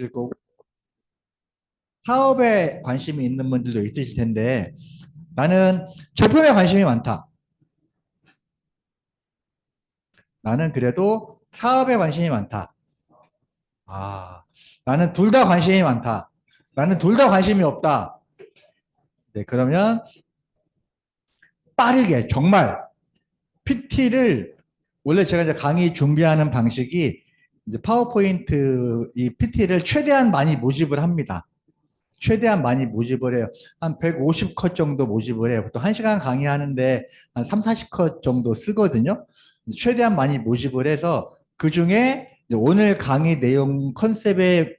거고, 사업에 관심이 있는 분들도 있으실 텐데, 나는 제품에 관심이 많다. 나는 그래도 사업에 관심이 많다. 아, 나는 둘 다 관심이 많다. 나는 둘 다 관심이 없다. 네, 그러면 빠르게, 정말 PT를, 원래 제가 이제 강의 준비하는 방식이 이제 파워포인트 이 PT를 최대한 많이 모집을 합니다. 최대한 많이 모집을 해요. 한 150컷 정도 모집을 해요. 보통 1시간 강의하는데 한 3, 40컷 정도 쓰거든요. 최대한 많이 모집을 해서 그 중에 오늘 강의 내용 컨셉에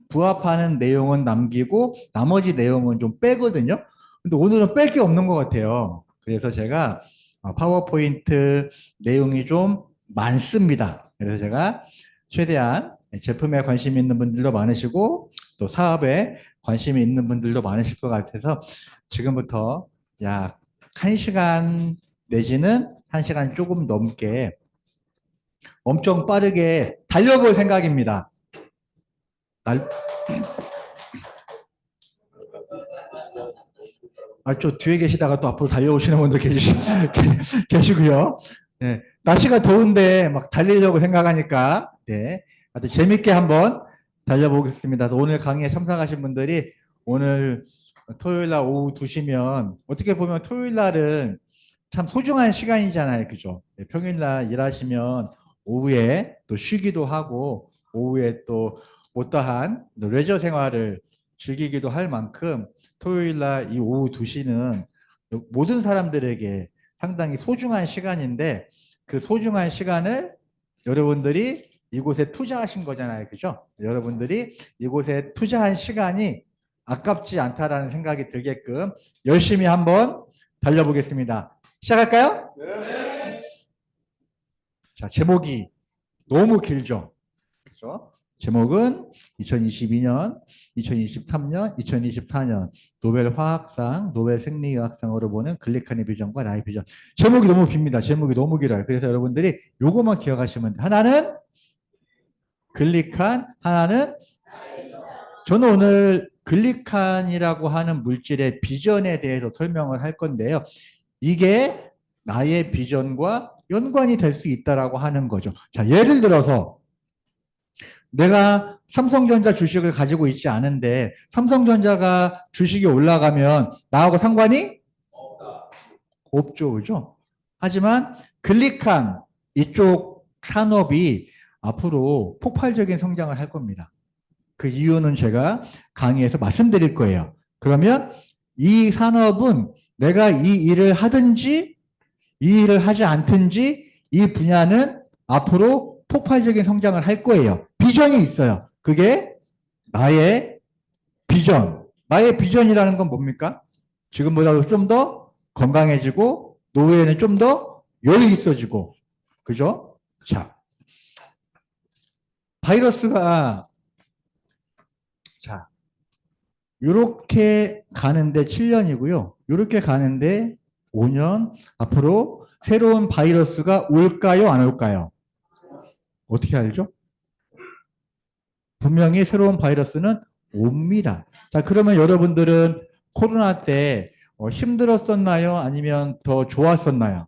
부합하는 내용은 남기고 나머지 내용은 좀 빼거든요. 근데 오늘은 뺄 게 없는 것 같아요. 그래서 제가 파워포인트 내용이 좀 많습니다. 그래서 제가 최대한 제품에 관심 있는 분들도 많으시고 또 사업에 관심이 있는 분들도 많으실 것 같아서 지금부터 약 1시간 내지는 1시간 조금 넘게 엄청 빠르게 달려볼 생각입니다. 저 뒤에 계시다가 또 앞으로 달려오시는 분도 계시고요. 네, 날씨가 더운데 막 달리려고 생각하니까, 네, 아주 재밌게 한번 달려보겠습니다. 오늘 강의에 참석하신 분들이 오늘 토요일 날 오후 2시면 어떻게 보면 토요일 날은 참 소중한 시간이잖아요. 그죠? 네, 평일 날 일하시면 오후에 또 쉬기도 하고 오후에 또 어떠한 레저 생활을 즐기기도 할 만큼 토요일 날 이 오후 2시는 모든 사람들에게 상당히 소중한 시간인데 그 소중한 시간을 여러분들이 이곳에 투자하신 거잖아요. 그죠? 여러분들이 이곳에 투자한 시간이 아깝지 않다라는 생각이 들게끔 열심히 한번 달려보겠습니다. 시작할까요? 네. 자, 제목이 너무 길죠? 그죠? 제목은 2022년, 2023년, 2024년 노벨 화학상, 노벨 생리의학상으로 보는 글리칸의 비전과 나의 비전. 제목이 너무 깁니다. 제목이 너무 길어요. 그래서 여러분들이 요것만 기억하시면 돼요. 하나는 글리칸, 하나는 저는 오늘 글리칸이라고 하는 물질의 비전에 대해서 설명을 할 건데요. 이게 나의 비전과 연관이 될 수 있다라고 하는 거죠. 자, 예를 들어서 내가 삼성전자 주식을 가지고 있지 않은데 삼성전자가 주식이 올라가면 나하고 상관이 없죠. 그죠? 하지만 글리칸 이쪽 산업이 앞으로 폭발적인 성장을 할 겁니다. 그 이유는 제가 강의에서 말씀드릴 거예요. 그러면 이 산업은 내가 이 일을 하든지 이 일을 하지 않든지 이 분야는 앞으로 폭발적인 성장을 할 거예요. 비전이 있어요. 그게 나의 비전. 나의 비전이라는 건 뭡니까? 지금보다 좀 더 건강해지고 노후에는 좀 더 여유 있어지고 그죠? 자, 바이러스가 자 이렇게 가는데 7년이고요. 이렇게 가는데 5년 앞으로 새로운 바이러스가 올까요? 안 올까요? 어떻게 알죠? 분명히 새로운 바이러스는 옵니다. 자, 그러면 여러분들은 코로나 때 힘들었었나요? 아니면 더 좋았었나요?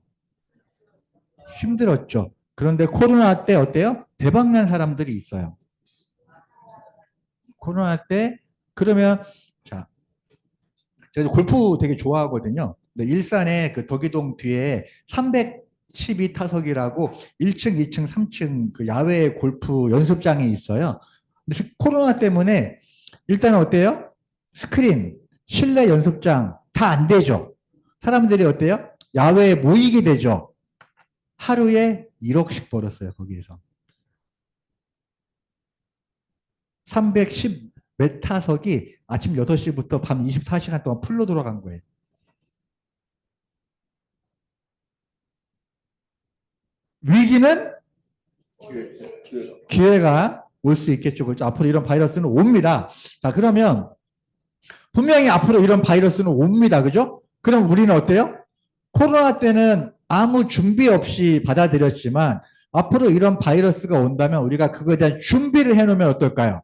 힘들었죠. 그런데 코로나 때 어때요? 대박난 사람들이 있어요. 코로나 때 그러면 자, 제가 골프 되게 좋아하거든요. 근데 일산에 그 덕이동 뒤에 312타석이라고 1층, 2층, 3층 그 야외 골프 연습장이 있어요. 근데 코로나 때문에 일단 어때요? 스크린, 실내 연습장 다 안 되죠. 사람들이 어때요? 야외에 모이게 되죠. 하루에 1억씩 벌었어요, 거기에서. 310 몇 타석이 아침 6시부터 밤 24시간 동안 풀로 돌아간 거예요. 위기는 기회가 올 수 있겠죠. 그렇죠? 앞으로 이런 바이러스는 옵니다. 자, 그러면 분명히 앞으로 이런 바이러스는 옵니다. 그죠? 그럼 우리는 어때요? 코로나 때는 아무 준비 없이 받아들였지만 앞으로 이런 바이러스가 온다면 우리가 그거에 대한 준비를 해놓으면 어떨까요?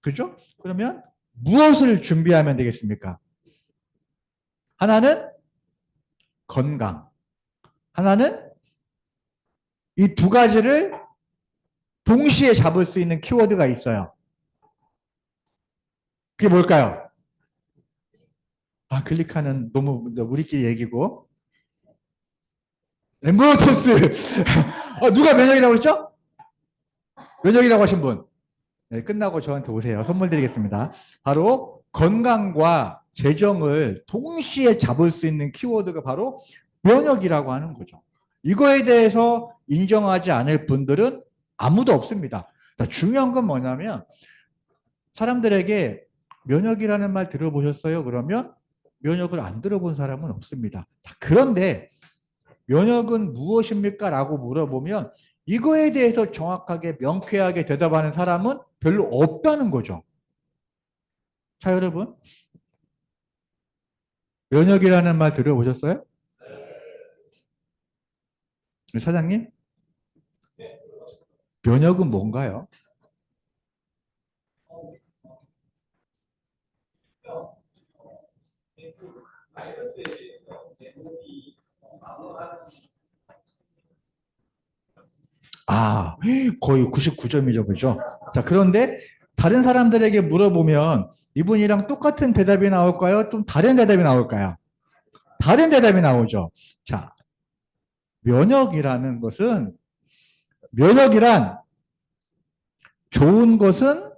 그죠? 그러면 무엇을 준비하면 되겠습니까? 하나는 건강, 하나는 이 두 가지를 동시에 잡을 수 있는 키워드가 있어요. 그게 뭘까요? 아, 클릭하는 너무 우리끼리 얘기고. 엠브로토스. 누가 면역이라고 했죠? 면역이라고 하신 분. 네, 끝나고 저한테 오세요. 선물 드리겠습니다. 바로 건강과 재정을 동시에 잡을 수 있는 키워드가 바로 면역이라고 하는 거죠. 이거에 대해서 인정하지 않을 분들은 아무도 없습니다. 중요한 건 뭐냐면 사람들에게 면역이라는 말 들어보셨어요? 그러면 면역을 안 들어본 사람은 없습니다. 자, 그런데 면역은 무엇입니까? 라고 물어보면 이거에 대해서 정확하게 명쾌하게 대답하는 사람은 별로 없다는 거죠. 자, 여러분, 면역이라는 말 들어보셨어요? 사장님, 면역은 뭔가요? 아, 거의 99점이죠, 그죠? 자, 그런데 다른 사람들에게 물어보면 이분이랑 똑같은 대답이 나올까요? 좀 다른 대답이 나올까요? 다른 대답이 나오죠. 자, 면역이라는 것은, 면역이란 좋은 것은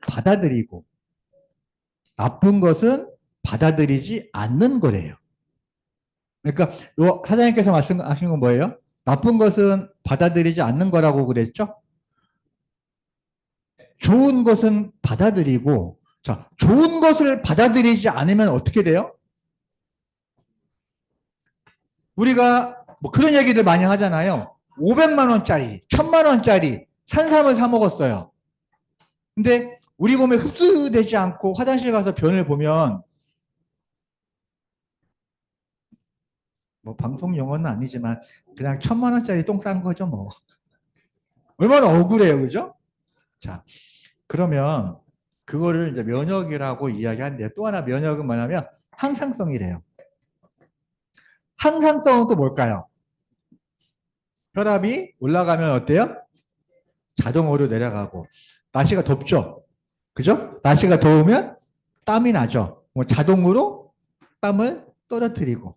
받아들이고, 나쁜 것은 받아들이지 않는 거래요. 그러니까, 요 사장님께서 말씀하신 건 뭐예요? 나쁜 것은 받아들이지 않는 거라고 그랬죠? 좋은 것은 받아들이고, 자, 좋은 것을 받아들이지 않으면 어떻게 돼요? 우리가 뭐 그런 얘기들 많이 하잖아요. 500만 원짜리, 1000만 원짜리 산삼을 사 먹었어요. 근데 우리 몸에 흡수되지 않고 화장실 가서 변을 보면 뭐 방송 용어는 아니지만 그냥 1000만 원짜리 똥 싼 거죠, 뭐. 얼마나 억울해요, 그죠? 자, 그러면 그거를 이제 면역이라고 이야기하는데 또 하나 면역은 뭐냐면 항상성이래요. 항상성은 또 뭘까요? 혈압이 올라가면 어때요? 자동으로 내려가고. 날씨가 덥죠? 그죠? 날씨가 더우면 땀이 나죠? 뭐 자동으로 땀을 떨어뜨리고.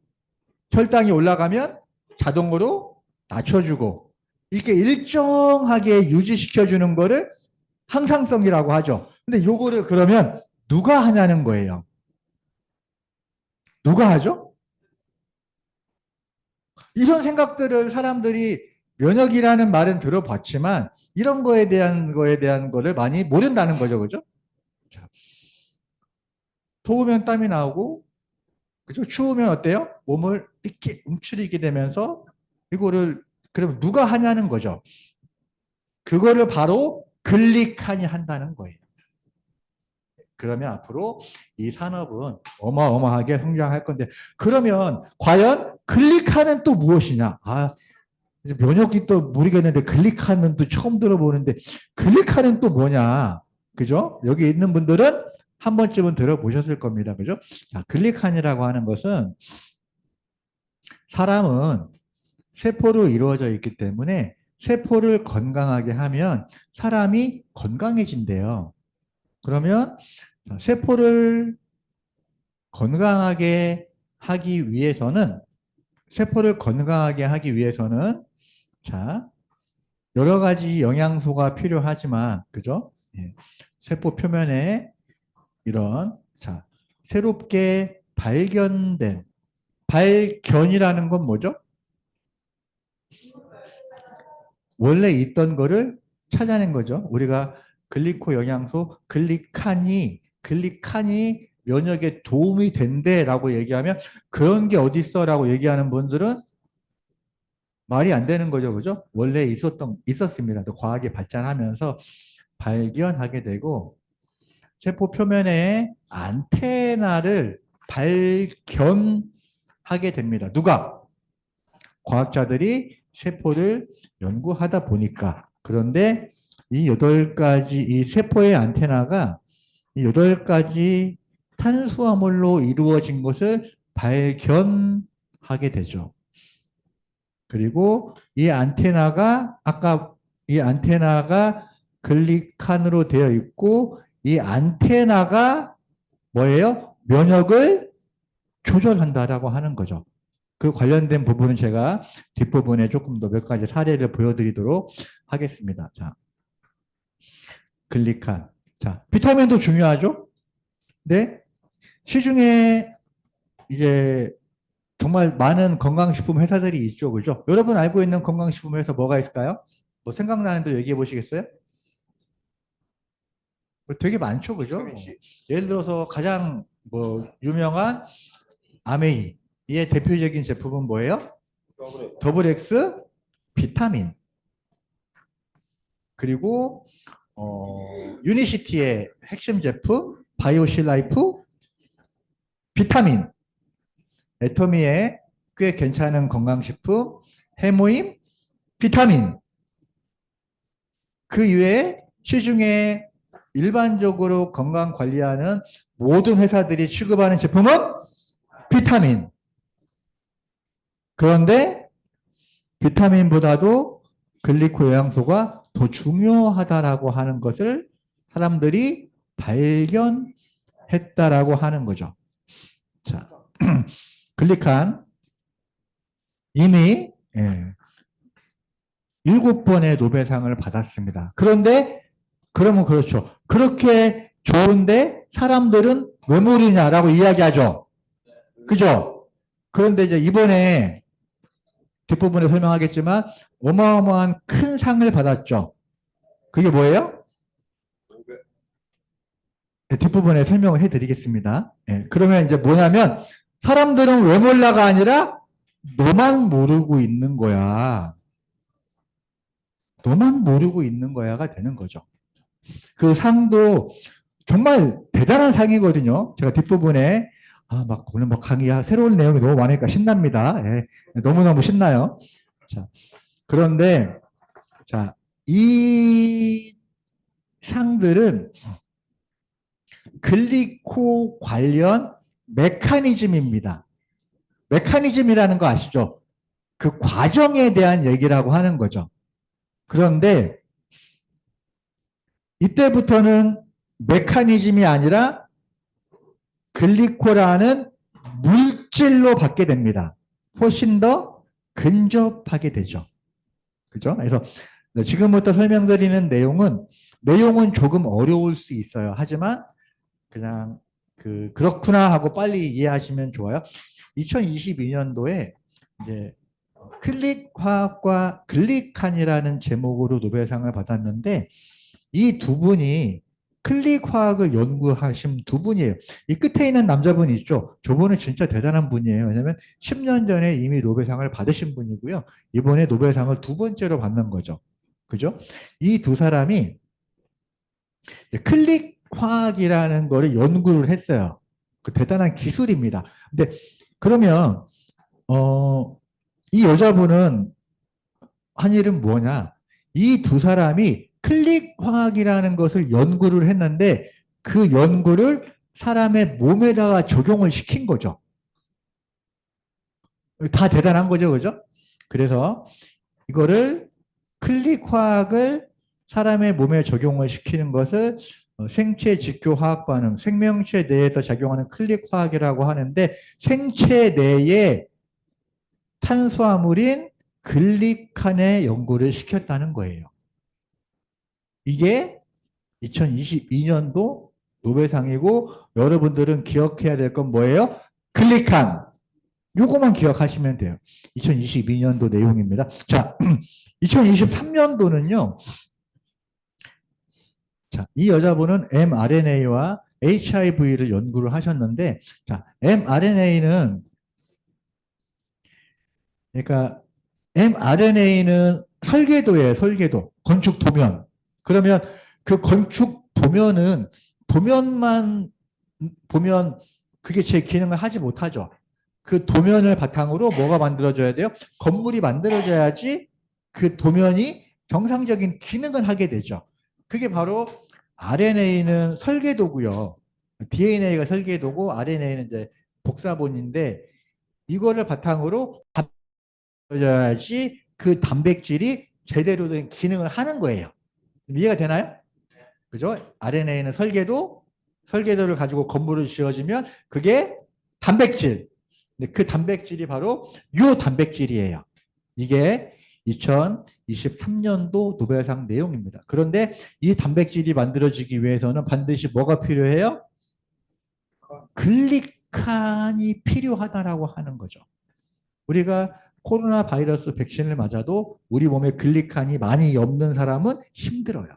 혈당이 올라가면 자동으로 낮춰주고. 이렇게 일정하게 유지시켜주는 거를 항상성이라고 하죠. 근데 요거를 그러면 누가 하냐는 거예요. 누가 하죠? 이런 생각들을 사람들이 면역이라는 말은 들어봤지만 이런 거에 대한 거를 많이 모른다는 거죠. 그죠? 자, 더우면 땀이 나오고, 그죠? 추우면 어때요? 몸을 이렇게 움츠리게 되면서 이거를 그러면 누가 하냐는 거죠. 그거를 바로 글리칸이 한다는 거예요. 그러면 앞으로 이 산업은 어마어마하게 성장할 건데 그러면 과연 글리칸은 또 무엇이냐? 아, 이제 면역이 또 모르겠는데 글리칸은 또 처음 들어보는데 글리칸은 또 뭐냐? 그죠? 여기 있는 분들은 한 번쯤은 들어보셨을 겁니다. 그죠? 자, 글리칸이라고 하는 것은 사람은 세포로 이루어져 있기 때문에 세포를 건강하게 하면 사람이 건강해진대요. 그러면 세포를 건강하게 하기 위해서는 세포를 건강하게 하기 위해서는 자, 여러 가지 영양소가 필요하지만 그죠? 예. 세포 표면에 이런 자, 새롭게 발견된 발견이라는 건 뭐죠? 원래 있던 거를 찾아낸 거죠. 우리가 글리코 영양소 글리칸이 면역에 도움이 된대라고 얘기하면 그런 게 어디 있어라고 얘기하는 분들은 말이 안 되는 거죠. 그죠? 원래 있었습니다. 또 과학이 발전하면서 발견하게 되고 세포 표면에 안테나를 발견하게 됩니다. 누가? 과학자들이 세포를 연구하다 보니까. 그런데 이 8가지, 이 세포의 안테나가 이 8가지 탄수화물로 이루어진 것을 발견하게 되죠. 그리고 이 안테나가, 아까 이 안테나가 글리칸으로 되어 있고, 이 안테나가 뭐예요? 면역을 조절한다라고 하는 거죠. 그 관련된 부분은 제가 뒷부분에 조금 더 몇 가지 사례를 보여드리도록 하겠습니다. 자, 글리칸. 자, 비타민도 중요하죠? 네. 시중에 이제 정말 많은 건강식품 회사들이 있죠. 그죠? 여러분 알고 있는 건강식품 회사 뭐가 있을까요? 뭐 생각나는 데 얘기해 보시겠어요? 뭐 되게 많죠. 그죠? 예를 들어서 가장 뭐 유명한 아메이. 이의 대표적인 제품은 뭐예요? 더블 X 비타민. 그리고 유니시티의 핵심 제품 바이오실 라이프 비타민. 애터미의 꽤 괜찮은 건강식품 해모임 비타민. 그 이외에 시중에 일반적으로 건강 관리하는 모든 회사들이 취급하는 제품은 비타민. 그런데 비타민보다도 글리코 영양소가 더 중요하다라고 하는 것을 사람들이 발견했다라고 하는 거죠. 자, 글리칸 이미 7번의 노벨상을 받았습니다. 그런데 그러면 그렇죠. 그렇게 좋은데 사람들은 왜 모르냐라고 이야기하죠. 그죠? 그런데 이제 이번에 뒷부분에 설명하겠지만 어마어마한 큰 상을 받았죠. 그게 뭐예요? 네, 뒷부분에 설명을 해드리겠습니다. 네, 그러면 이제 뭐냐면 사람들은 왜 몰라가 아니라 너만 모르고 있는 거야. 너만 모르고 있는 거야가 되는 거죠. 그 상도 정말 대단한 상이거든요. 제가 뒷부분에 막 오늘 뭐 강의 새로운 내용이 너무 많으니까 신납니다. 예, 너무너무 신나요. 자, 그런데 자, 이 상들은 글리코 관련 메커니즘입니다. 메커니즘이라는 거 아시죠? 그 과정에 대한 얘기라고 하는 거죠. 그런데 이때부터는 메커니즘이 아니라 글리코라는 물질로 받게 됩니다. 훨씬 더 근접하게 되죠. 그죠? 그래서 지금부터 설명드리는 내용은 조금 어려울 수 있어요. 하지만 그냥 그렇구나 하고 빨리 이해하시면 좋아요. 2022년도에 이제 클릭 화학과 글리칸이라는 제목으로 노벨상을 받았는데 이 두 분이 클릭 화학을 연구하신 두 분이에요. 이 끝에 있는 남자분이 있죠. 저분은 진짜 대단한 분이에요. 왜냐하면 10년 전에 이미 노벨상을 받으신 분이고요. 이번에 노벨상을 두 번째로 받는 거죠. 그죠? 이 두 사람이 클릭 화학이라는 거를 연구를 했어요. 그 대단한 기술입니다. 근데 그러면 이 여자분은 한 일은 뭐냐? 이 두 사람이 클릭 화학이라는 것을 연구를 했는데 그 연구를 사람의 몸에다가 적용을 시킨 거죠. 다 대단한 거죠, 그죠? 그래서 이거를 클릭 화학을 사람의 몸에 적용을 시키는 것을 생체 직교 화학 반응, 생명체 내에서 작용하는 클릭 화학이라고 하는데 생체 내에 탄수화물인 글리칸의 연구를 시켰다는 거예요. 이게 2022년도 노벨상이고 여러분들은 기억해야 될 건 뭐예요? 글리칸. 요거만 기억하시면 돼요. 2022년도 내용입니다. 자, 2023년도는요. 자, 이 여자분은 mRNA와 HIV를 연구를 하셨는데, 자, mRNA는 그러니까 mRNA는 설계도예요, 설계도. 건축 도면. 그러면 그 건축 도면은 도면만 보면 그게 제 기능을 하지 못하죠. 그 도면을 바탕으로 뭐가 만들어져야 돼요? 건물이 만들어져야지 그 도면이 정상적인 기능을 하게 되죠. 그게 바로 RNA는 설계도고요. DNA가 설계도고 RNA는 이제 복사본인데 이거를 바탕으로 만들어야지 그 단백질이 제대로 된 기능을 하는 거예요. 이해가 되나요? 그죠? RNA는 설계도, 설계도를 가지고 건물을 지어지면 그게 단백질. 근데 그 단백질이 바로 요 단백질이에요. 이게 2023년도 노벨상 내용입니다. 그런데 이 단백질이 만들어지기 위해서는 반드시 뭐가 필요해요? 글리칸이 필요하다라고 하는 거죠. 우리가 코로나 바이러스 백신을 맞아도 우리 몸에 글리칸이 많이 없는 사람은 힘들어요.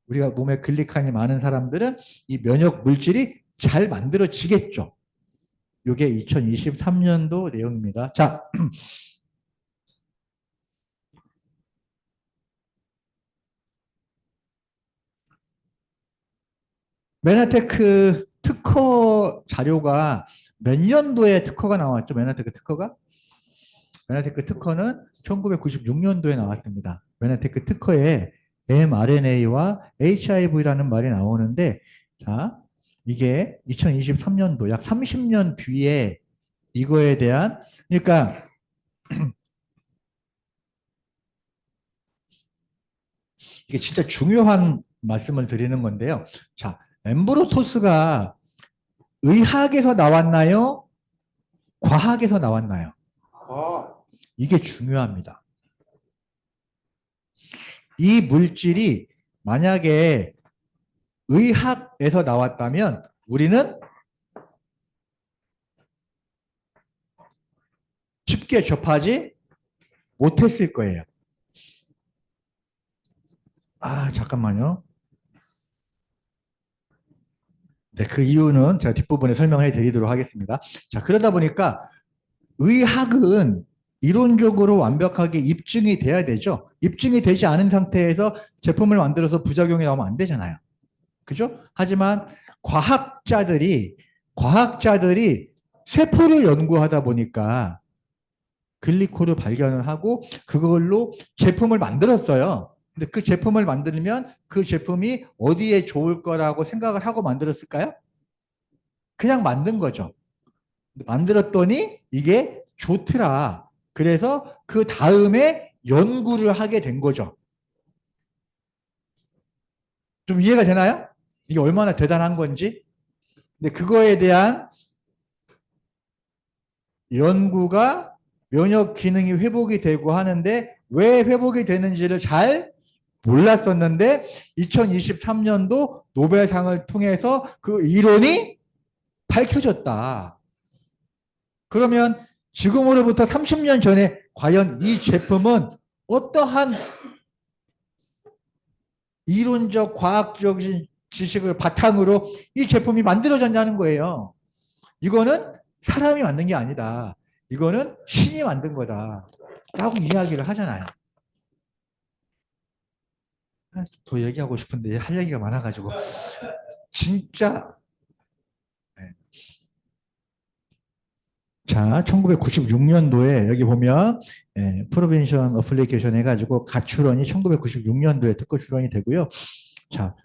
우리가 몸에 글리칸이 많은 사람들은 이 면역 물질이 잘 만들어지겠죠. 이게 2023년도 내용입니다. 자, 메나테크 특허 자료가 몇 년도에 특허가 나왔죠? 메나테크 특허가? 메나테크 특허는 1996년도에 나왔습니다. 메나테크 특허에 mRNA와 HIV라는 말이 나오는데, 자, 이게 2023년도 약 30년 뒤에 이거에 대한, 그러니까 이게 진짜 중요한 말씀을 드리는 건데요. 자, 엠브로토스가 의학에서 나왔나요? 과학에서 나왔나요? 이게 중요합니다. 이 물질이 만약에 의학에서 나왔다면 우리는 쉽게 접하지 못했을 거예요. 아, 잠깐만요. 네, 그 이유는 제가 뒷부분에 설명해 드리도록 하겠습니다. 자, 그러다 보니까 의학은 이론적으로 완벽하게 입증이 돼야 되죠. 입증이 되지 않은 상태에서 제품을 만들어서 부작용이 나오면 안 되잖아요. 그죠? 하지만 과학자들이 세포를 연구하다 보니까 글리코를 발견을 하고 그걸로 제품을 만들었어요. 근데 그 제품을 만들면 그 제품이 어디에 좋을 거라고 생각을 하고 만들었을까요? 그냥 만든 거죠. 만들었더니 이게 좋더라. 그래서 그 다음에 연구를 하게 된 거죠. 좀 이해가 되나요? 이게 얼마나 대단한 건지. 근데 그거에 대한 연구가 면역 기능이 회복이 되고 하는데 왜 회복이 되는지를 잘 몰랐었는데 2023년도 노벨상을 통해서 그 이론이 밝혀졌다. 그러면 지금으로부터 30년 전에 과연 이 제품은 어떠한 이론적 과학적인 지식을 바탕으로 이 제품이 만들어졌냐는 거예요. 이거는 사람이 만든 게 아니다. 이거는 신이 만든 거다. 라고 이야기를 하잖아요. 더 얘기하고 싶은데 할 얘기가 많아가지고 진짜. 네. 자, 1996년도에 여기 보면 프로벤션 어플리케이션 해가지고 가출원이 1996년도에 특허 출원이 되고요. 자,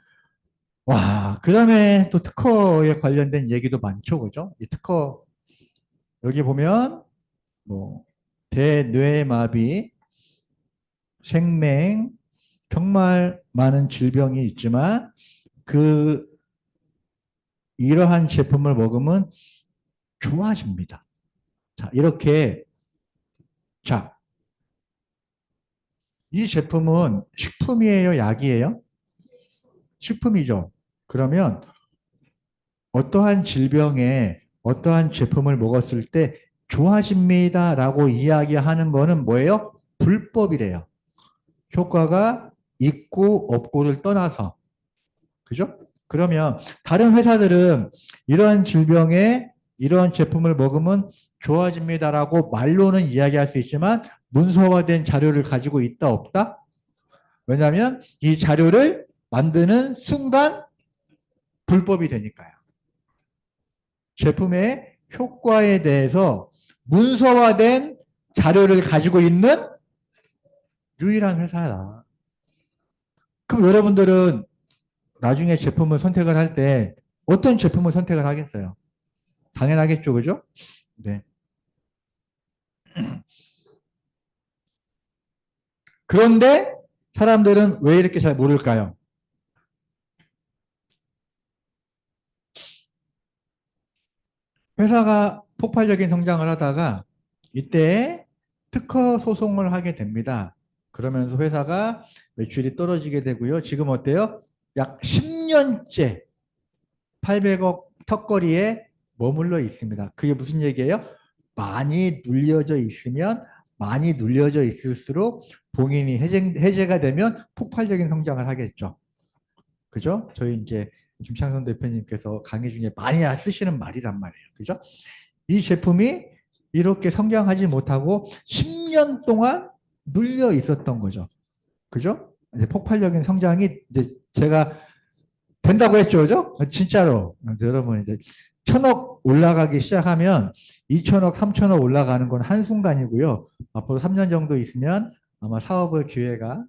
와, 그 다음에 또 특허에 관련된 얘기도 많죠, 그죠? 이 특허 여기 보면 뭐 대뇌마비, 생맹, 정말 많은 질병이 있지만 그 이러한 제품을 먹으면 좋아집니다. 자, 이렇게 자, 이 제품은 식품이에요, 약이에요? 식품이죠. 그러면 어떠한 질병에 어떠한 제품을 먹었을 때 좋아집니다라고 이야기하는 거는 뭐예요? 불법이래요. 효과가 있고 없고를 떠나서. 그죠? 그러면 다른 회사들은 이러한 질병에 이러한 제품을 먹으면 좋아집니다라고 말로는 이야기할 수 있지만 문서화된 자료를 가지고 있다 없다? 왜냐하면 이 자료를 만드는 순간 불법이 되니까요. 제품의 효과에 대해서 문서화된 자료를 가지고 있는 유일한 회사다. 그럼 여러분들은 나중에 제품을 선택을 할 때 어떤 제품을 선택을 하겠어요? 당연하겠죠, 그죠? 네. 그런데 사람들은 왜 이렇게 잘 모를까요? 회사가 폭발적인 성장을 하다가 이때 특허 소송을 하게 됩니다. 그러면서 회사가 매출이 떨어지게 되고요. 지금 어때요? 약 10년째 800억 턱걸이에 머물러 있습니다. 그게 무슨 얘기예요? 많이 눌려져 있으면 많이 눌려져 있을수록 봉인이 해제가 되면 폭발적인 성장을 하겠죠. 그죠? 저희 이제 김창선 대표님께서 강의 중에 많이 쓰시는 말이란 말이에요. 그죠? 이 제품이 이렇게 성장하지 못하고 10년 동안 눌려 있었던 거죠. 그죠? 이제 폭발적인 성장이 이제 제가 된다고 했죠. 그죠? 진짜로. 여러분 이제 1000억 올라가기 시작하면 2000억, 3000억 올라가는 건 한순간이고요. 앞으로 3년 정도 있으면 아마 사업의 기회가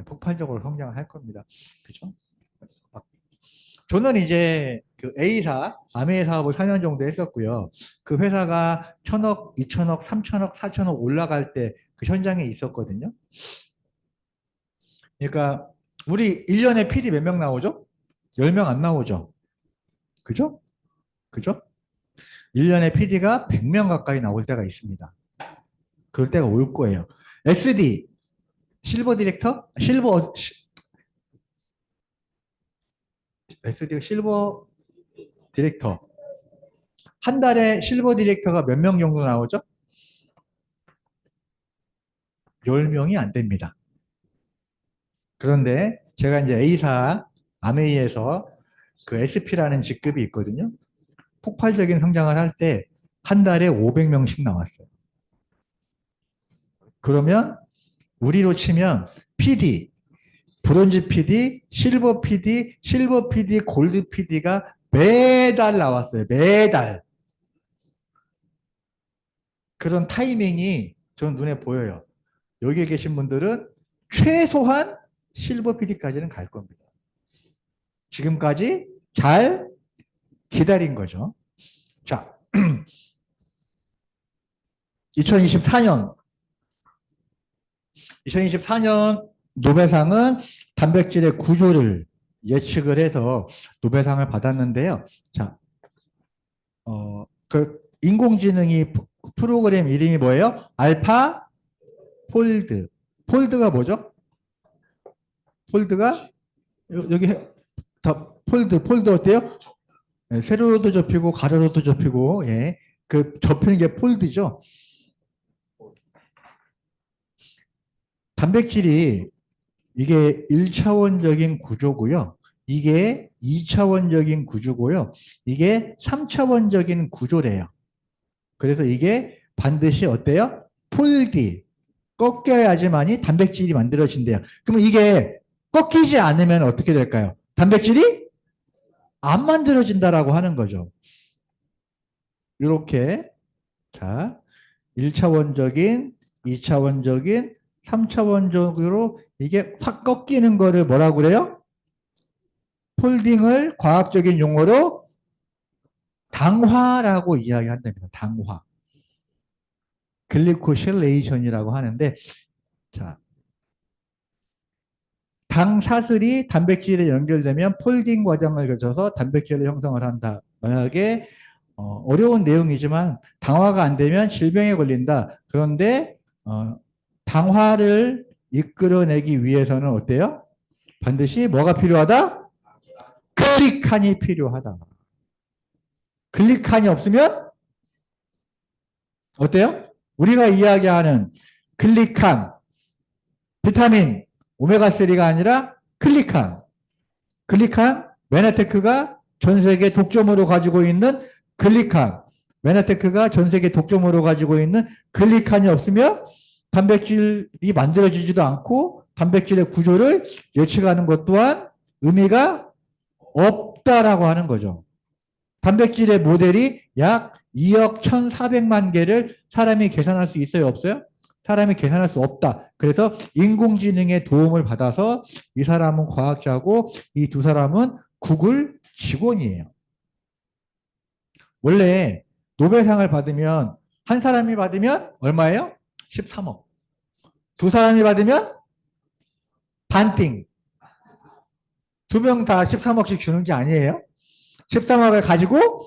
폭발적으로 성장을 할 겁니다. 그죠? 저는 이제 그 A사, 아메이 사업을 4년 정도 했었고요. 그 회사가 1000억, 2000억, 3000억, 4000억 올라갈 때 그 현장에 있었거든요. 그러니까 우리 1년에 PD 몇 명 나오죠? 10명 안 나오죠? 그죠? 그죠? 1년에 PD가 100명 가까이 나올 때가 있습니다. 그럴 때가 올 거예요. SD, 실버 디렉터? SD가 실버 디렉터. 한 달에 실버 디렉터가 몇 명 정도 나오죠? 10명이 안 됩니다. 그런데 제가 이제 A사, 아메이에서 그 SP라는 직급이 있거든요. 폭발적인 성장을 할 때 한 달에 500명씩 나왔어요. 그러면 우리로 치면 PD, 브론즈 PD, 실버 PD, 실버 PD, 골드 PD가 매달 나왔어요. 매달. 그런 타이밍이 전 눈에 보여요. 여기에 계신 분들은 최소한 실버 PD까지는 갈 겁니다. 지금까지 잘 기다린 거죠. 자, 2024년 노벨상은 단백질의 구조를 예측을 해서 노벨상을 받았는데요. 자, 그 인공지능이 프로그램 이름이 뭐예요? 알파 폴드. 폴드가 뭐죠? 폴드가 여기 폴드 어때요? 네, 세로로도 접히고 가로로도 접히고 예. 그 접히는 게 폴드죠. 단백질이 이게 1차원적인 구조고요. 이게 2차원적인 구조고요. 이게 3차원적인 구조래요. 그래서 이게 반드시 어때요? 폴디, 꺾여야지만이 단백질이 만들어진대요. 그러면 이게 꺾이지 않으면 어떻게 될까요? 단백질이 안 만들어진다라고 하는 거죠. 이렇게 자 1차원적인, 2차원적인, 3차원적으로 이게 확 꺾이는 거를 뭐라고 그래요? 폴딩을 과학적인 용어로 당화라고 이야기한답니다. 당화. 글리코실레이션이라고 하는데 자, 당 사슬이 단백질에 연결되면 폴딩 과정을 거쳐서 단백질을 형성을 한다. 만약에 어려운 내용이지만 당화가 안 되면 질병에 걸린다. 그런데 당화를 이끌어내기 위해서는 어때요? 반드시 뭐가 필요하다? 글리칸이 필요하다. 글리칸이 없으면 어때요? 우리가 이야기하는 글리칸, 비타민, 오메가3가 아니라 글리칸. 글리칸, 메나테크가 전 세계 독점으로 가지고 있는 글리칸. 메나테크가 전 세계 독점으로 가지고 있는 글리칸이 없으면 단백질이 만들어지지도 않고 단백질의 구조를 예측하는 것 또한 의미가 없다라고 하는 거죠. 단백질의 모델이 약 2억 1,400만 개를 사람이 계산할 수 있어요? 없어요? 사람이 계산할 수 없다. 그래서 인공지능의 도움을 받아서 이 사람은 과학자고 이 두 사람은 구글 직원이에요. 원래 노벨상을 받으면 한 사람이 받으면 얼마예요? 13억. 두 사람이 받으면 반띵. 두 명 다 13억씩 주는 게 아니에요. 13억을 가지고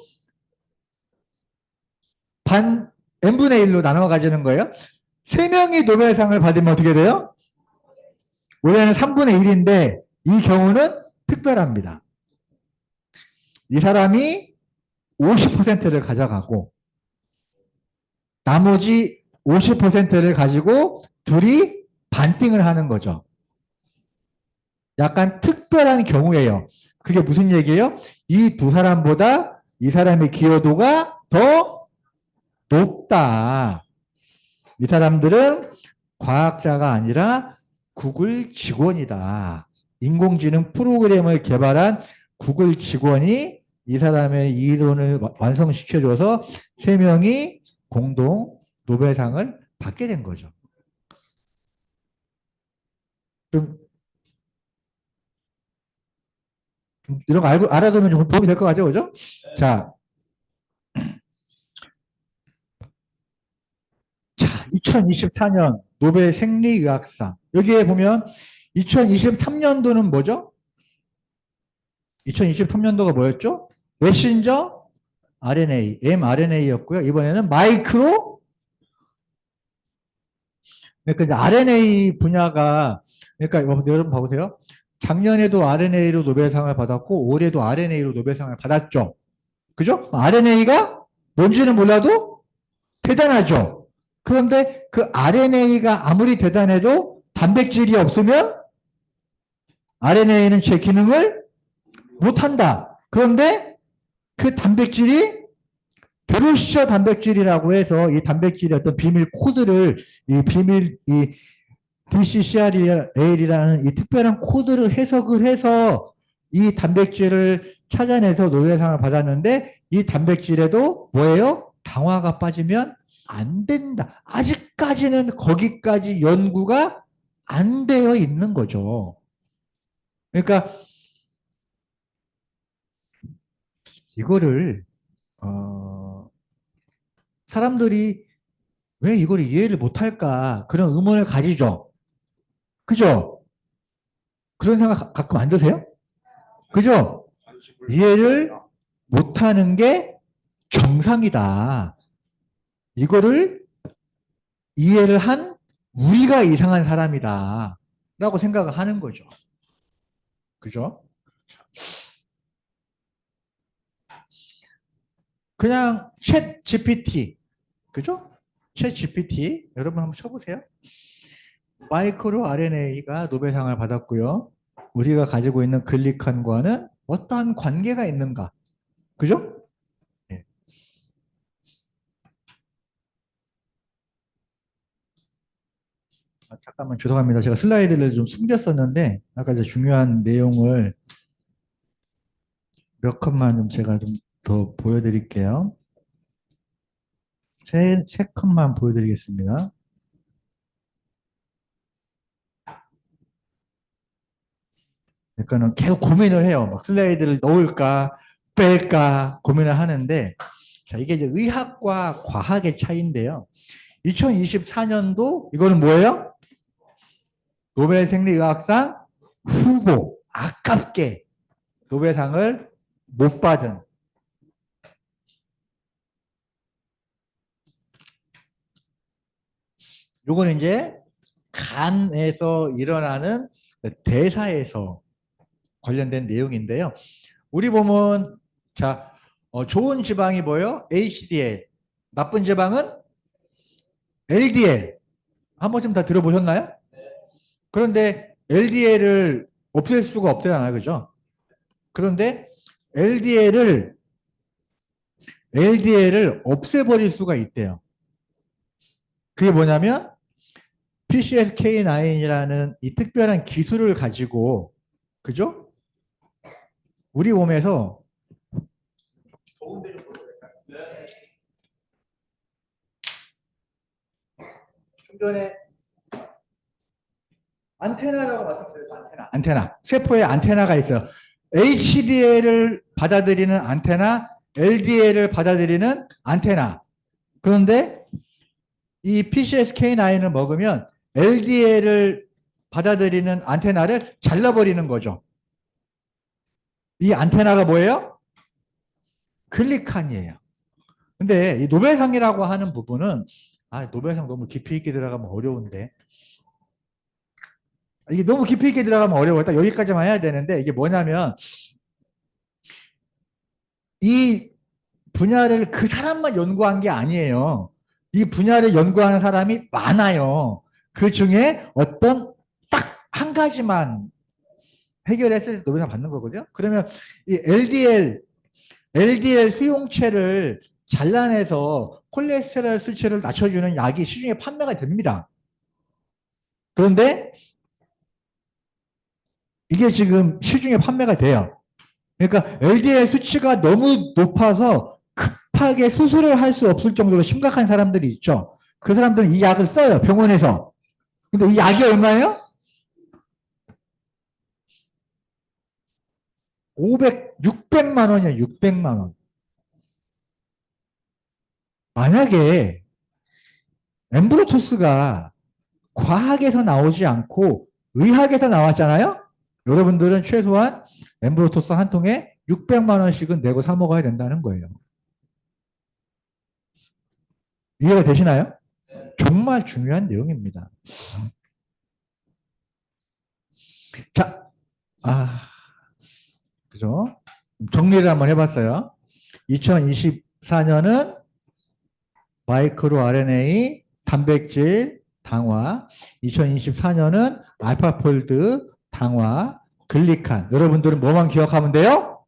반 n분의 1로 나눠 가지는 거예요. 세 명이 노벨상을 받으면 어떻게 돼요? 원래는 3분의 1인데 이 경우는 특별합니다. 이 사람이 50%를 가져가고 나머지 50%를 가지고 둘이 반띵을 하는 거죠. 약간 특별한 경우예요. 그게 무슨 얘기예요? 이 두 사람보다 이 사람의 기여도가 더 높다. 이 사람들은 과학자가 아니라 구글 직원이다. 인공지능 프로그램을 개발한 구글 직원이 이 사람의 이론을 완성시켜줘서 세 명이 공동 노벨상을 받게 된 거죠. 좀 이런 거 알아두면 좀 도움이 될 것 같죠, 그죠? 자, 2024년 노벨 생리의학상. 여기에 보면 2023년도는 뭐죠? 2023년도가 뭐였죠? 메신저 RNA, mRNA였고요. 이번에는 마이크로, 그러니까 이제 RNA 분야가, 그러니까 여러분 봐보세요. 작년에도 RNA로 노벨상을 받았고, 올해도 RNA로 노벨상을 받았죠. 그죠? RNA가 뭔지는 몰라도 대단하죠. 그런데 그 RNA가 아무리 대단해도 단백질이 없으면 RNA는 제 기능을 못한다. 그런데 그 단백질이 드루셔 단백질이라고 해서 이 단백질의 어떤 비밀 코드를 이 DCCR-AL이라는 이 특별한 코드를 해석을 해서 이 단백질을 찾아내서 노벨상을 받았는데 이 단백질에도 뭐예요? 당화가 빠지면 안 된다. 아직까지는 거기까지 연구가 안 되어 있는 거죠. 그러니까 이거를 사람들이 왜 이걸 이해를 못할까 그런 의문을 가지죠. 그죠? 그런 생각 가끔 안 드세요? 그죠? 이해를 못하는 게 정상이다. 이거를 이해를 한 우리가 이상한 사람이다. 라고 생각을 하는 거죠. 그죠? 그냥 챗 GPT. 그죠? 챗 GPT. 여러분 한번 쳐보세요. 마이크로 RNA가 노벨상을 받았고요. 우리가 가지고 있는 글리칸과는 어떠한 관계가 있는가? 그죠? 네. 잠깐만 죄송합니다. 제가 슬라이드를 좀 숨겼었는데 아까 이제 중요한 내용을 몇 컷만 좀 제가 좀 더 보여드릴게요. 세 컷만 보여드리겠습니다. 그러니까는 계속 고민을 해요. 막 슬라이드를 넣을까 뺄까 고민을 하는데 자, 이게 이제 의학과 과학의 차이인데요. 2024년도 이거는 뭐예요? 노벨 생리의학상 후보. 아깝게 노벨상을 못 받은. 요거는 이제 간에서 일어나는 대사에서 관련된 내용인데요. 우리 보면 자 좋은 지방이 뭐예요? HDL. 나쁜 지방은 LDL. 한 번쯤 다 들어보셨나요? 그런데 LDL을 없앨 수가 없잖아요. 그죠? 그런데 LDL을 없애버릴 수가 있대요. 그게 뭐냐면 PCSK9이라는 이 특별한 기술을 가지고 그죠? 우리 몸에서 전에 안테나라고 말씀드렸죠. 안테나. 세포에 안테나가 있어요. HDL을 받아들이는 안테나, LDL을 받아들이는 안테나. 그런데 이 PCSK9을 먹으면 LDL을 받아들이는 안테나를 잘라버리는 거죠. 이 안테나가 뭐예요? 글리칸이에요. 근데 이 노벨상이라고 하는 부분은 노벨상 너무 깊이 있게 들어가면 어려운데 이게 너무 깊이 있게 들어가면 어려워요. 딱 여기까지만 해야 되는데 이게 뭐냐면 이 분야를 그 사람만 연구한 게 아니에요. 이 분야를 연구하는 사람이 많아요. 그 중에 어떤 딱 한 가지만 해결했을 때 노벨상 받는 거거든요. 그러면 이 LDL 수용체를 잘라내서 콜레스테롤 수치를 낮춰주는 약이 시중에 판매가 됩니다. 그런데 이게 지금 시중에 판매가 돼요. 그러니까 LDL 수치가 너무 높아서 급하게 수술을 할 수 없을 정도로 심각한 사람들이 있죠. 그 사람들은 이 약을 써요, 병원에서. 근데 이 약이 얼마예요? 600만 원이에요, 600만 원. 만약에 엠브로토스가 과학에서 나오지 않고 의학에서 나왔잖아요? 여러분들은 최소한 엠브로토스 한 통에 600만 원씩은 내고 사 먹어야 된다는 거예요. 이해가 되시나요? 정말 중요한 내용입니다. 자, 그죠? 정리를 한번 해봤어요. 2024년은 마이크로 RNA, 단백질, 당화. 2024년은 알파폴드, 당화, 글리칸. 여러분들은 뭐만 기억하면 돼요?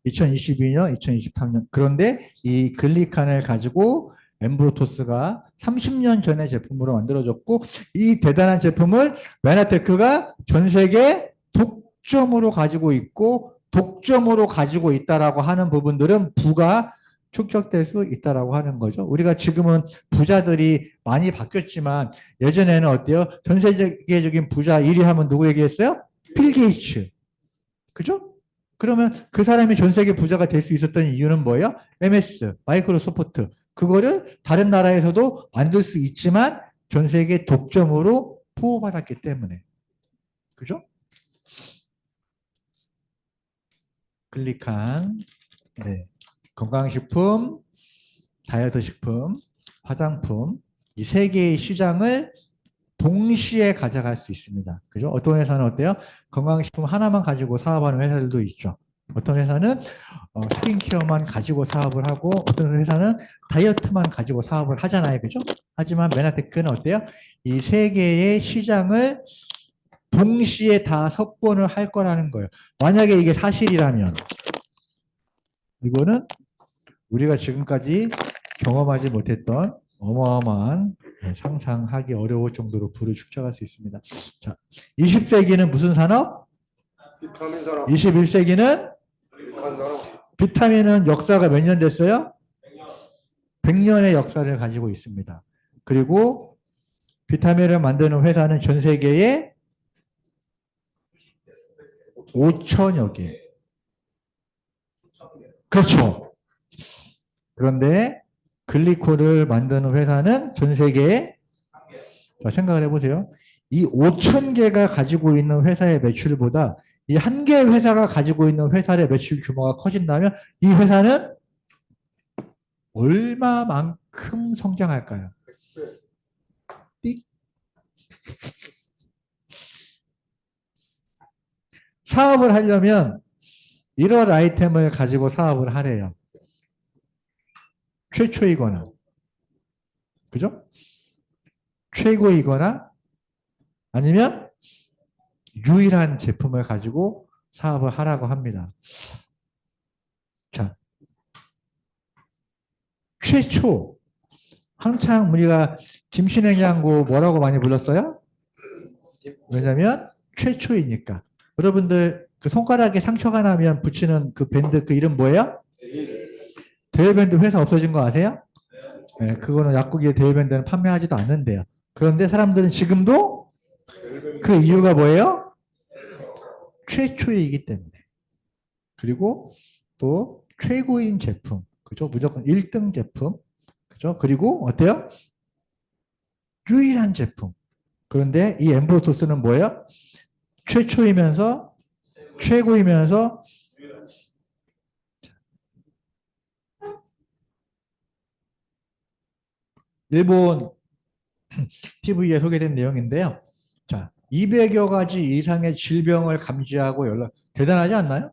2022년, 2023년. 그런데 이 글리칸을 가지고 엠브로토스가 30년 전에 제품으로 만들어졌고 이 대단한 제품을 메나테크가 전 세계 독점으로 가지고 있고 독점으로 가지고 있다라고 하는 부분들은 부가 축적될 수 있다라고 하는 거죠. 우리가 지금은 부자들이 많이 바뀌었지만 예전에는 어때요? 전 세계적인 부자 1위 하면 누구 얘기했어요? 빌 게이츠. 그죠? 그러면 그 사람이 전 세계 부자가 될 수 있었던 이유는 뭐예요? MS, 마이크로소프트. 그거를 다른 나라에서도 만들 수 있지만 전 세계 독점으로 보호받았기 때문에. 그죠? 글리칸. 네. 건강식품, 다이어트 식품, 화장품. 이 세 개의 시장을 동시에 가져갈 수 있습니다. 그죠? 어떤 회사는 어때요? 건강식품 하나만 가지고 사업하는 회사들도 있죠. 어떤 회사는 스킨케어만 가지고 사업을 하고 어떤 회사는 다이어트만 가지고 사업을 하잖아요. 그죠? 하지만 메나테크는 어때요? 이 세 개의 시장을 동시에 다 석권을 할 거라는 거예요. 만약에 이게 사실이라면 이거는 우리가 지금까지 경험하지 못했던 어마어마한 상상하기 어려울 정도로 부를 축적할 수 있습니다. 자, 20세기는 무슨 산업? 비타민 산업. 21세기는 비타민은 역사가 몇 년 됐어요? 100년의 역사를 가지고 있습니다. 그리고 비타민을 만드는 회사는 전 세계에 5천여 개. 그렇죠. 그런데 글리콜을 만드는 회사는 전 세계에 생각을 해보세요. 이 5천 개가 가지고 있는 회사의 매출보다 이 한 개의 회사가 가지고 있는 회사의 매출 규모가 커진다면 이 회사는 얼마만큼 성장할까요? 사업을 하려면 이런 아이템을 가지고 사업을 하래요. 최초이거나, 그죠? 최고이거나 아니면 유일한 제품을 가지고 사업을 하라고 합니다. 자, 최초. 한창 우리가 김신행장고 뭐라고 많이 불렀어요? 왜냐면 최초이니까. 여러분들 그 손가락에 상처가 나면 붙이는 그 밴드 그 이름 뭐예요? 데일밴드 회사 없어진 거 아세요? 네, 그거는 약국의 데일밴드는 판매하지도 않는데요. 그런데 사람들은 지금도 그 이유가 뭐예요? 최초이기 때문에. 그리고 또 최고인 제품. 그죠? 무조건 1등 제품. 그죠? 그리고 어때요? 유일한 제품. 그런데 이 엠보토스는 뭐예요? 최초이면서 최고이면서 일본 TV에 소개된 내용인데요. 자, 200여 가지 이상의 질병을 감지하고 대단하지 않나요?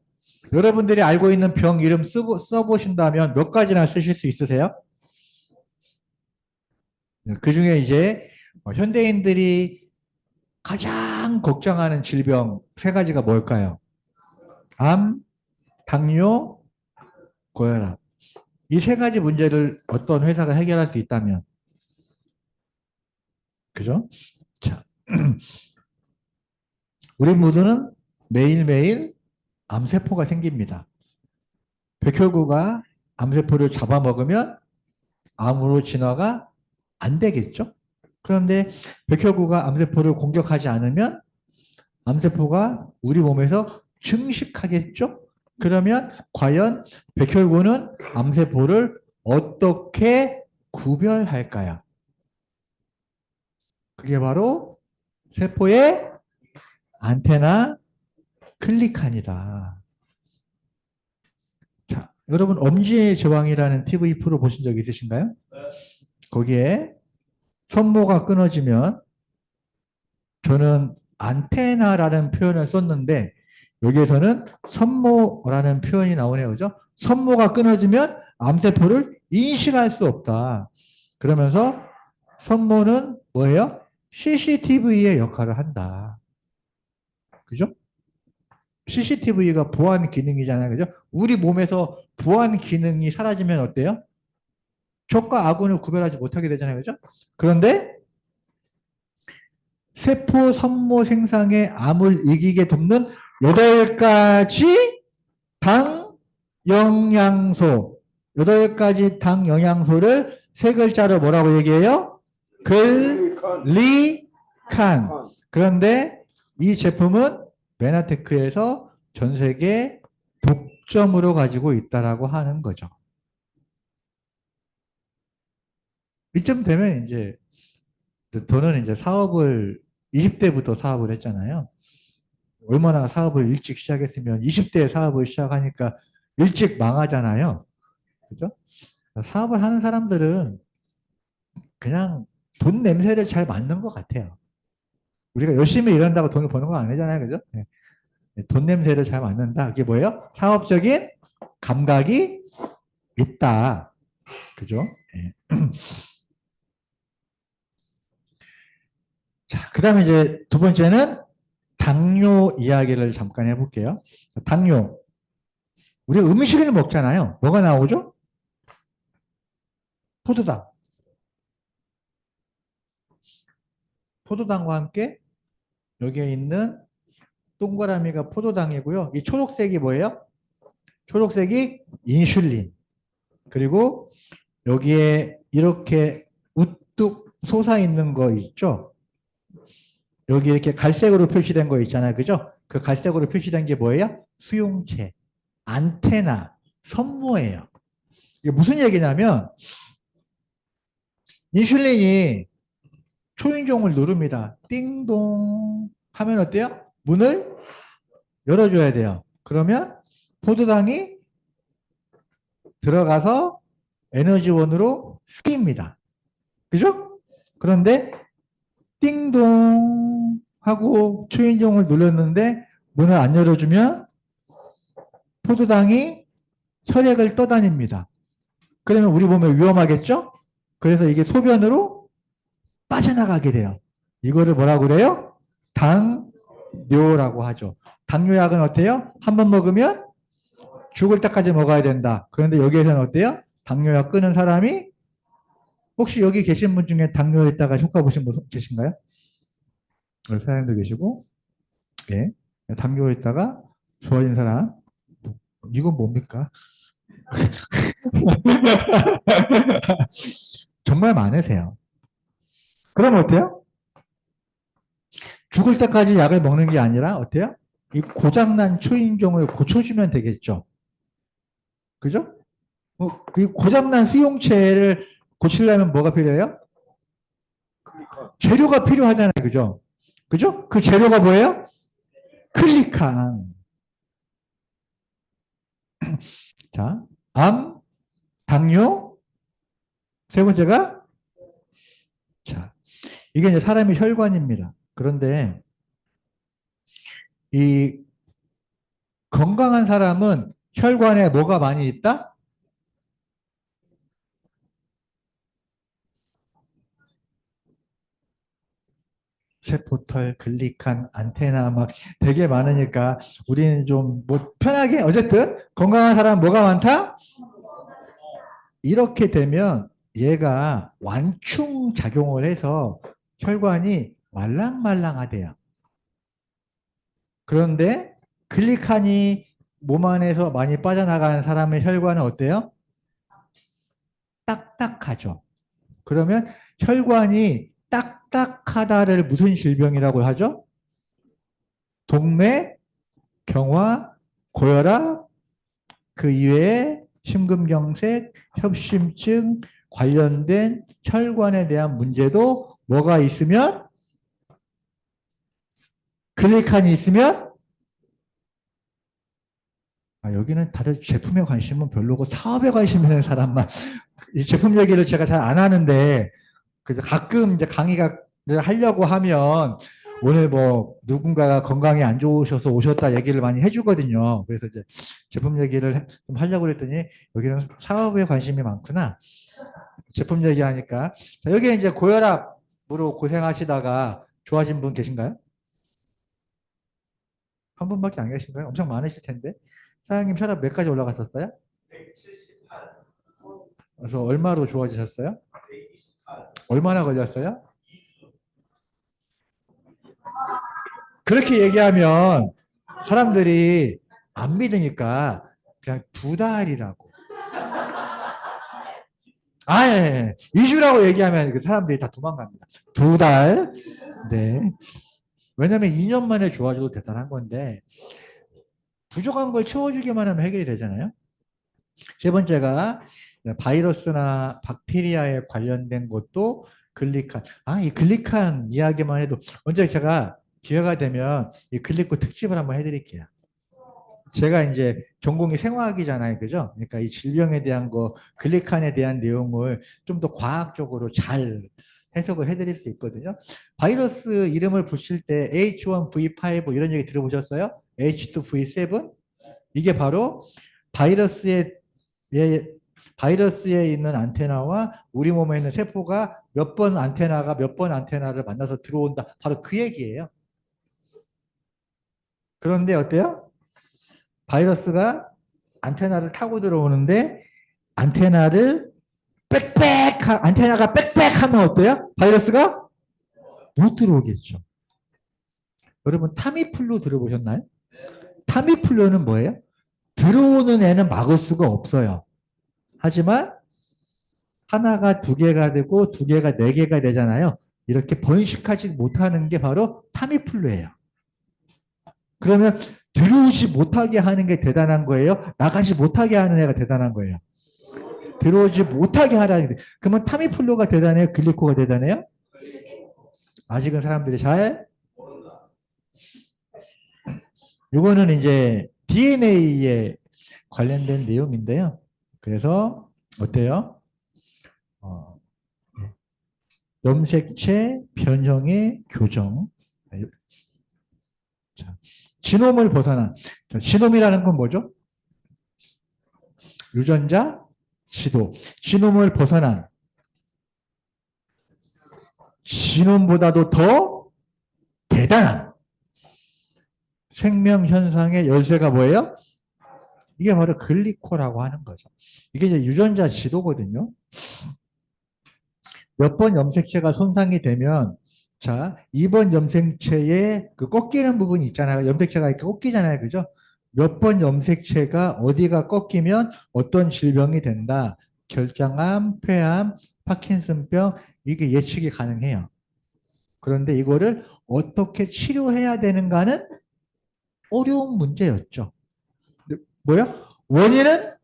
여러분들이 알고 있는 병 이름 써보신다면 몇 가지나 쓰실 수 있으세요? 그 중에 이제 현대인들이 가장 걱정하는 질병 세 가지가 뭘까요? 암, 당뇨, 고혈압. 이 세 가지 문제를 어떤 회사가 해결할 수 있다면, 그죠? 자, 우리 모두는 매일매일 암세포가 생깁니다. 백혈구가 암세포를 잡아먹으면 암으로 진화가 안 되겠죠? 그런데 백혈구가 암세포를 공격하지 않으면 암세포가 우리 몸에서 증식하겠죠? 그러면 과연 백혈구는 암세포를 어떻게 구별할까요? 그게 바로 세포의 안테나 클리칸이다. 자, 여러분 엄지의 제왕이라는 TV 프로 보신 적 있으신가요? 거기에 손모가 끊어지면 저는 안테나라는 표현을 썼는데 여기에서는 선모라는 표현이 나오네요. 그죠? 선모가 끊어지면 암세포를 인식할 수 없다. 그러면서 선모는 뭐예요? CCTV의 역할을 한다. 그죠? CCTV가 보안 기능이잖아요. 그죠? 우리 몸에서 보안 기능이 사라지면 어때요? 적과 아군을 구별하지 못하게 되잖아요. 그죠? 그런데 세포 선모 생성의 암을 이기게 돕는 8가지 당 영양소, 8가지 당 영양소를 세 글자로 뭐라고 얘기해요? 글리칸. 그런데 이 제품은 메나테크에서 전 세계 독점으로 가지고 있다라고 하는 거죠. 이쯤 되면 이제 저는 이제 사업을 20대부터 사업을 했잖아요. 얼마나 사업을 일찍 시작했으면 20대에 사업을 시작하니까 일찍 망하잖아요. 그죠? 사업을 하는 사람들은 그냥 돈 냄새를 잘 맡는 것 같아요. 우리가 열심히 일한다고 돈을 버는 건 아니잖아요. 그죠? 네. 돈 냄새를 잘 맡는다. 그게 뭐예요? 사업적인 감각이 있다. 그죠? 네. 자, 그 다음에 이제 두 번째는 당뇨 이야기를 잠깐 해볼게요. 당뇨. 우리 음식을 먹잖아요. 뭐가 나오죠? 포도당. 포도당과 함께 여기에 있는 동그라미가 포도당이고요. 이 초록색이 뭐예요? 초록색이 인슐린. 그리고 여기에 이렇게 우뚝 솟아 있는 거 있죠? 여기 이렇게 갈색으로 표시된 거 있잖아요. 그죠? 그 갈색으로 표시된 게 뭐예요? 수용체, 안테나, 선모예요. 이게 무슨 얘기냐면 인슐린이 초인종을 누릅니다. 띵동 하면 어때요? 문을 열어줘야 돼요. 그러면 포도당이 들어가서 에너지원으로 쓰입니다. 그죠? 그런데 띵동 하고 초인종을 눌렀는데 문을 안 열어주면 포도당이 혈액을 떠다닙니다. 그러면 우리 몸에 위험하겠죠? 그래서 이게 소변으로 빠져나가게 돼요. 이거를 뭐라고 그래요? 당뇨라고 하죠. 당뇨약은 어때요? 한 번 먹으면 죽을 때까지 먹어야 된다. 그런데 여기에서는 어때요? 당뇨약 끊은 사람이 혹시 여기 계신 분 중에 당뇨 있다가 효과 보신 분 계신가요? 사람도 계시고, 예. 당뇨 있다가 좋아진 사람, 이건 뭡니까? 정말 많으세요. 그럼 어때요? 죽을 때까지 약을 먹는 게 아니라 어때요? 이 고장난 초인종을 고쳐주면 되겠죠. 그죠? 이 고장난 수용체를 고치려면 뭐가 필요해요? 재료가 필요하잖아요. 그죠? 그죠? 그 재료가 뭐예요? 클릭한. 자, 암, 당뇨, 세 번째가, 자, 이게 이제 사람의 혈관입니다. 그런데 이 건강한 사람은 혈관에 뭐가 많이 있다? 세포털, 글리칸, 안테나 막 되게 많으니까 우리는 좀 뭐 편하게 어쨌든 건강한 사람 뭐가 많다? 이렇게 되면 얘가 완충 작용을 해서 혈관이 말랑말랑하대요. 그런데 글리칸이 몸 안에서 많이 빠져나가는 사람의 혈관은 어때요? 딱딱하죠. 그러면 혈관이 딱딱하다를 무슨 질병이라고 하죠? 동맥, 경화, 고혈압, 그 이외에 심근경색, 협심증 관련된 혈관에 대한 문제도 뭐가 있으면 글리칸이 있으면 여기는 다들 제품에 관심은 별로고 사업에 관심 있는 사람만 이 제품 얘기를 제가 잘 안 하는데 그래서 가끔 이제 강의를 하려고 하면 오늘 뭐 누군가가 건강이 안 좋으셔서 오셨다 얘기를 많이 해주거든요. 그래서 이제 제품 얘기를 좀 하려고 그랬더니 여기는 사업에 관심이 많구나. 제품 얘기하니까. 자, 여기 이제 고혈압으로 고생하시다가 좋아진 분 계신가요? 한 분밖에 안 계신가요? 엄청 많으실 텐데. 사장님 혈압 몇 가지 올라갔었어요? 그래서 얼마로 좋아지셨어요? 얼마나 걸렸어요? 그렇게 얘기하면 사람들이 안 믿으니까 그냥 2달이라고. 아, 예, 예. 2주라고 얘기하면 그 사람들이 다 도망갑니다. 2달. 네. 왜냐면 2년 만에 좋아져도 대단한 건데, 부족한 걸 채워주기만 하면 해결이 되잖아요. 세 번째가 바이러스나 박테리아에 관련된 것도 글리칸. 이 글리칸 이야기만 해도 언제 제가 기회가 되면 이 글리코 특집을 한번 해드릴게요. 제가 이제 전공이 생화학이잖아요. 그죠? 그러니까 이 질병에 대한 거, 글리칸에 대한 내용을 좀 더 과학적으로 잘 해석을 해드릴 수 있거든요. 바이러스 이름을 붙일 때 H1V5 이런 얘기 들어보셨어요? H2V7? 이게 바로 바이러스에 바이러스에 있는 안테나와 우리 몸에 있는 세포가 몇 번 안테나가 몇 번 안테나를 만나서 들어온다. 바로 그 얘기예요. 그런데 어때요? 바이러스가 안테나를 타고 들어오는데 안테나가 빽빽하면 어때요? 바이러스가 못 들어오겠죠. 여러분 타미플루 들어보셨나요? 타미플루는 뭐예요? 들어오는 애는 막을 수가 없어요. 하지만 하나가 2개가 되고 2개가 4개가 되잖아요. 이렇게 번식하지 못하는 게 바로 타미플루예요. 그러면 들어오지 못하게 하는 게 대단한 거예요? 나가지 못하게 하는 애가 대단한 거예요? 들어오지 못하게 하라는 게. 그러면 타미플루가 대단해요? 글리코가 대단해요? 아직은 사람들이 잘 이거는 이제 DNA에 관련된 내용인데요. 그래서 어때요? 어, 염색체 변형의 교정. 자, 지놈을 벗어난. 지놈이라는 건 뭐죠? 유전자, 지도. 지놈을 벗어난. 지놈보다도 더 대단한 생명 현상의 열쇠가 뭐예요? 이게 바로 글리코라고 하는 거죠. 이게 이제 유전자 지도거든요. 몇 번 염색체가 손상이 되면 자, 2번 염색체에 그 꺾이는 부분이 있잖아요. 염색체가 이렇게 꺾이잖아요. 그죠? 몇 번 염색체가 어디가 꺾이면 어떤 질병이 된다. 결장암, 폐암, 파킨슨병 이게 예측이 가능해요. 그런데 이거를 어떻게 치료해야 되는가는 어려운 문제였죠. 뭐야? 원인은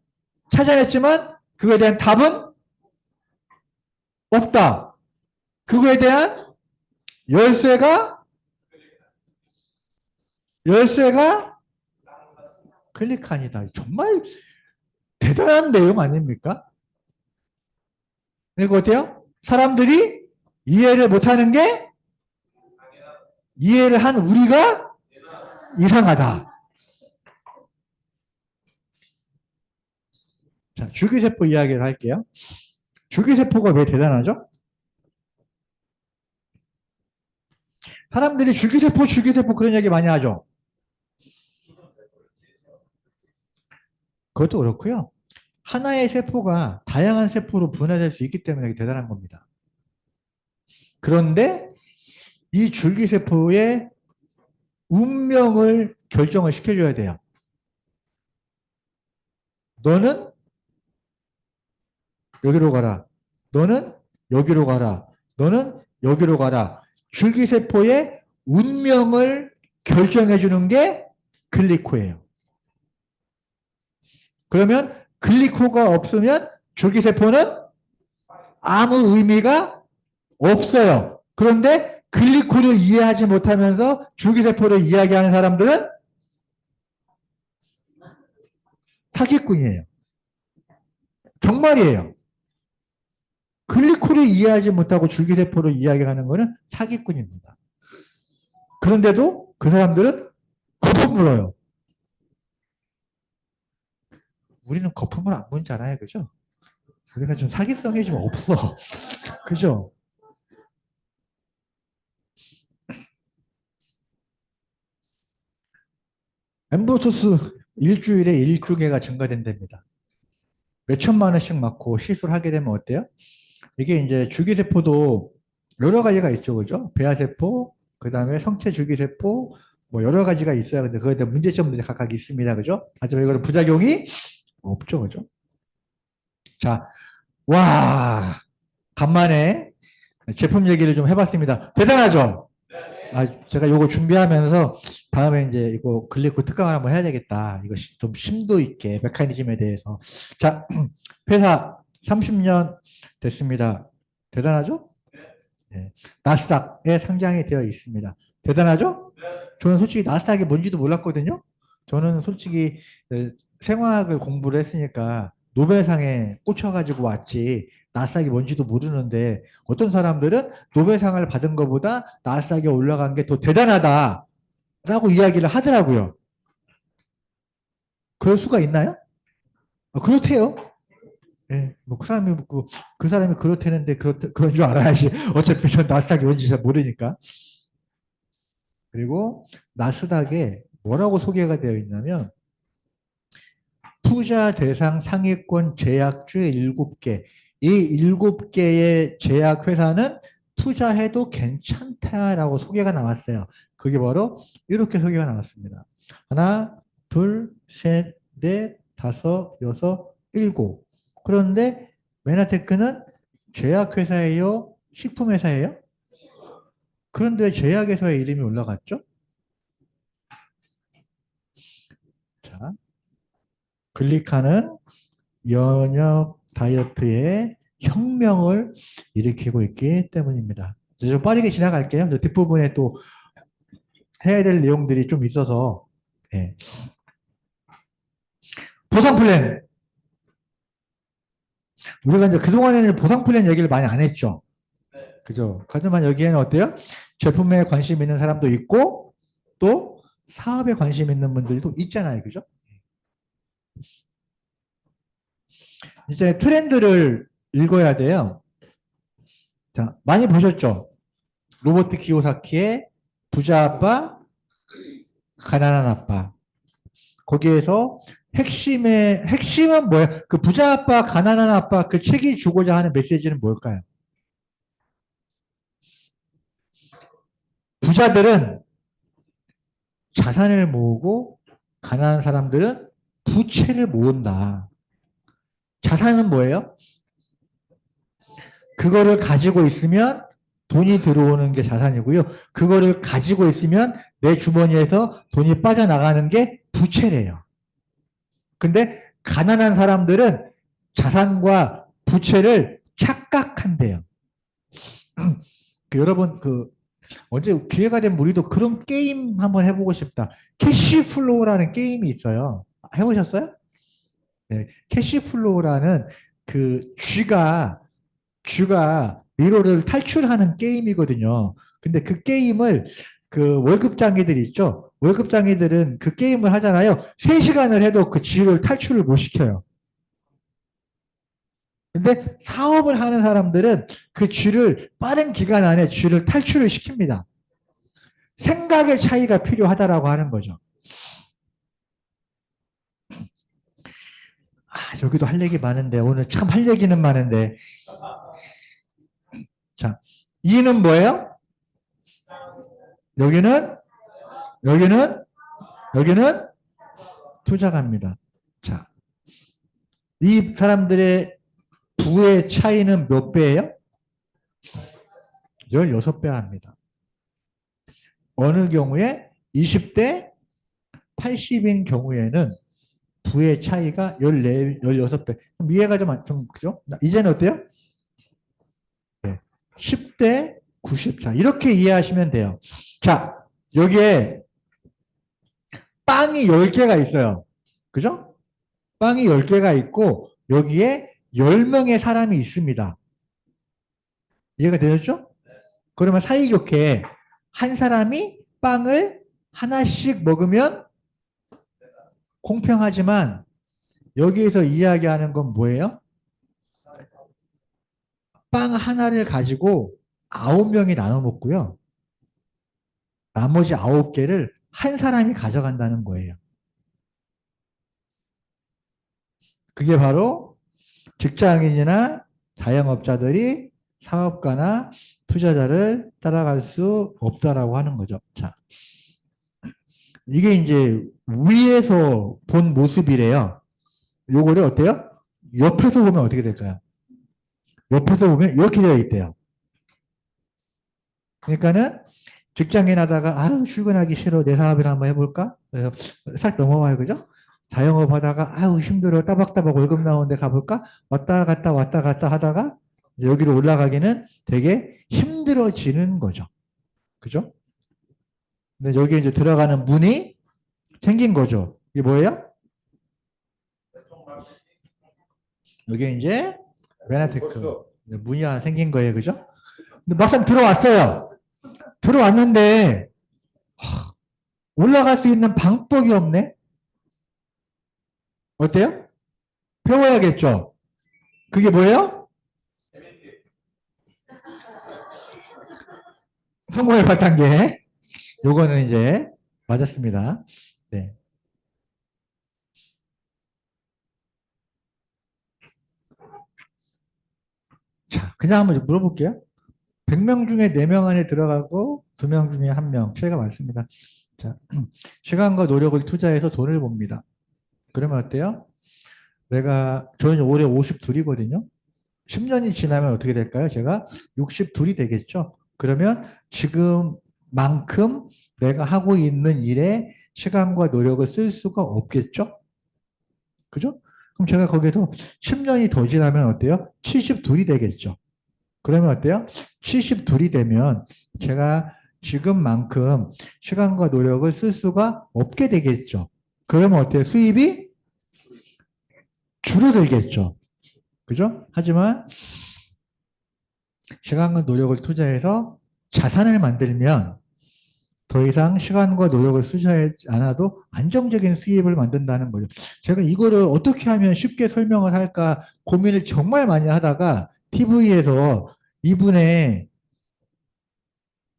찾아냈지만 그거에 대한 답은 없다. 그거에 대한 열쇠가 클릭한이다. 정말 대단한 내용 아닙니까? 이거 어때요? 사람들이 이해를 못하는 게 이해를 한 우리가 이상하다. 자, 줄기세포 이야기를 할게요. 줄기세포가 왜 대단하죠? 사람들이 줄기세포 그런 얘기 많이 하죠. 그것도 그렇고요. 하나의 세포가 다양한 세포로 분해될 수 있기 때문에 대단한 겁니다. 그런데 이 줄기세포의 운명을 결정을 시켜줘야 돼요. 너는 여기로 가라. 너는 여기로 가라. 너는 여기로 가라. 줄기세포의 운명을 결정해주는 게 글리코예요. 그러면 글리코가 없으면 줄기세포는 아무 의미가 없어요. 그런데 글리코를 이해하지 못하면서 줄기세포를 이야기하는 사람들은 사기꾼이에요. 정말이에요. 글리코를 이해하지 못하고 줄기세포를 이야기하는 것은 사기꾼입니다. 그런데도 그 사람들은 거품 물어요. 우리는 거품을 안 물잖아요. 그죠? 우리가 좀 사기성이 좀 없어. 그죠? 엠보소스 일주일에 1주개가 증가된답니다. 몇천만 원씩 맞고 시술을 하게 되면 어때요? 이게 이제 줄기세포도 여러 가지가 있죠. 그죠? 배아세포, 그 다음에 성체 줄기세포, 뭐 여러 가지가 있어요. 근데 그거에 대한 문제점들이 각각 있습니다. 그죠? 하지만 이거는 부작용이 없죠. 그죠? 자, 와, 간만에 제품 얘기를 좀 해봤습니다. 대단하죠? 제가 요거 준비하면서 다음에 이제 이거 글리코 특강을 한번 해야 되겠다. 이거 좀 심도 있게 메커니즘에 대해서. 자, 회사 30년 됐습니다. 대단하죠? 네. 나스닥에 상장이 되어 있습니다. 대단하죠? 저는 솔직히 나스닥이 뭔지도 몰랐거든요. 저는 솔직히 생화학을 공부를 했으니까 노벨상에 꽂혀가지고 왔지 나스닥이 뭔지도 모르는데 어떤 사람들은 노벨상을 받은 것보다 나스닥에 올라간 게 더 대단하다라고 이야기를 하더라고요. 그럴 수가 있나요? 그렇대요. 예, 뭐 그 사람이 그렇다는데 그런 줄 알아야지. 어차피 전 나스닥이 뭔지 잘 모르니까. 그리고 나스닥에 뭐라고 소개가 되어 있냐면 투자 대상 상위권 제약주 7개. 이 7개의 제약회사는 투자해도 괜찮다라고 소개가 나왔어요. 그게 바로 이렇게 소개가 나왔습니다. 하나, 둘, 셋, 넷, 다섯, 여섯, 일곱. 그런데 메나테크는 제약회사예요? 식품회사예요? 그런데 제약회사의 이름이 올라갔죠? 자, 글리카는 연역 다이어트의 혁명을 일으키고 있기 때문입니다. 좀 빠르게 지나갈게요. 뒷부분에 또 해야 될 내용들이 좀 있어서. 네. 보상 플랜. 우리가 이제 그동안에는 보상 플랜 얘기를 많이 안 했죠. 그죠? 하지만 여기에는 어때요? 제품에 관심 있는 사람도 있고, 또 사업에 관심 있는 분들도 있잖아요. 그죠? 이제 트렌드를 읽어야 돼요. 자, 많이 보셨죠? 로버트 키요사키의 부자 아빠, 가난한 아빠. 거기에서 핵심은 뭐예요? 그 부자 아빠, 가난한 아빠 그 책이 주고자 하는 메시지는 뭘까요? 부자들은 자산을 모으고 가난한 사람들은 부채를 모은다. 자산은 뭐예요? 그거를 가지고 있으면 돈이 들어오는 게 자산이고요. 그거를 가지고 있으면 내 주머니에서 돈이 빠져나가는 게 부채래요. 근데 가난한 사람들은 자산과 부채를 착각한대요. 여러분, 언제 기회가 되면 우리도 그런 게임 한번 해보고 싶다. 캐시플로우라는 게임이 있어요. 해보셨어요? 네, 캐시플로우라는 쥐가 미로를 탈출하는 게임이거든요. 근데 그 게임을 월급장애들 있죠? 월급장애들은 그 게임을 하잖아요. 3시간을 해도 그 쥐를 탈출을 못 시켜요. 근데 사업을 하는 사람들은 그 쥐를 빠른 기간 안에 쥐를 탈출을 시킵니다. 생각의 차이가 필요하다라고 하는 거죠. 여기도 할 얘기 많은데 오늘 참 할 얘기는 많은데 자, 이는 뭐예요? 여기는 여기는 여기는 투자가입니다. 자, 이 사람들의 부의 차이는 몇 배예요? 16배 합니다. 어느 경우에 20대 80인 경우에는 부의 차이가 14, 16배. 이해가 좀, 그죠? 이제는 어때요? 네. 10대 90. 자, 이렇게 이해하시면 돼요. 자, 여기에 빵이 10개가 있어요. 그죠? 빵이 10개가 있고, 여기에 10명의 사람이 있습니다. 이해가 되셨죠? 그러면 사이좋게 한 사람이 빵을 하나씩 먹으면 공평하지만 여기에서 이야기하는 건 뭐예요? 빵 하나를 가지고 9명이 나눠 먹고요. 나머지 9개를 한 사람이 가져간다는 거예요. 그게 바로 직장인이나 자영업자들이 사업가나 투자자를 따라갈 수 없다라고 하는 거죠. 자, 이게 이제 위에서 본 모습이래요. 요거를 어때요? 옆에서 보면 어떻게 될까요? 옆에서 보면 이렇게 되어 있대요. 그러니까는 직장인 하다가 아유 출근하기 싫어 내 사업이나 한번 해볼까? 그래서 싹 넘어와요, 그죠? 자영업 하다가 아유 힘들어 따박따박 월급 나오는데 가볼까? 왔다 갔다 하다가 이제 여기로 올라가기는 되게 힘들어지는 거죠. 그죠? 근데 여기 이제 들어가는 문이 생긴 거죠. 이게 뭐예요? 여기 이제 메나테크 문이 하나 생긴 거예요, 그죠? 근데 막상 들어왔어요. 들어왔는데 올라갈 수 있는 방법이 없네. 어때요? 배워야겠죠. 그게 뭐예요? 성공의 8단계. 요거는 이제 맞았습니다. 네. 자, 그냥 한번 물어볼게요. 100명 중에 4명 안에 들어가고 2명 중에 1명. 차이가 많습니다. 자, 시간과 노력을 투자해서 돈을 봅니다. 그러면 어때요? 저는 올해 52이거든요. 10년이 지나면 어떻게 될까요? 제가 62이 되겠죠. 그러면 지금만큼 내가 하고 있는 일에 시간과 노력을 쓸 수가 없겠죠? 그죠? 그럼 제가 거기서 10년이 더 지나면 어때요? 72이 되겠죠. 그러면 어때요? 72이 되면 제가 지금만큼 시간과 노력을 쓸 수가 없게 되겠죠. 그러면 어때요? 수입이 줄어들겠죠. 그죠? 하지만 시간과 노력을 투자해서 자산을 만들면 더 이상 시간과 노력을 투자하지 않아도 안정적인 수입을 만든다는 거죠. 제가 이거를 어떻게 하면 쉽게 설명을 할까 고민을 정말 많이 하다가 TV에서 이분의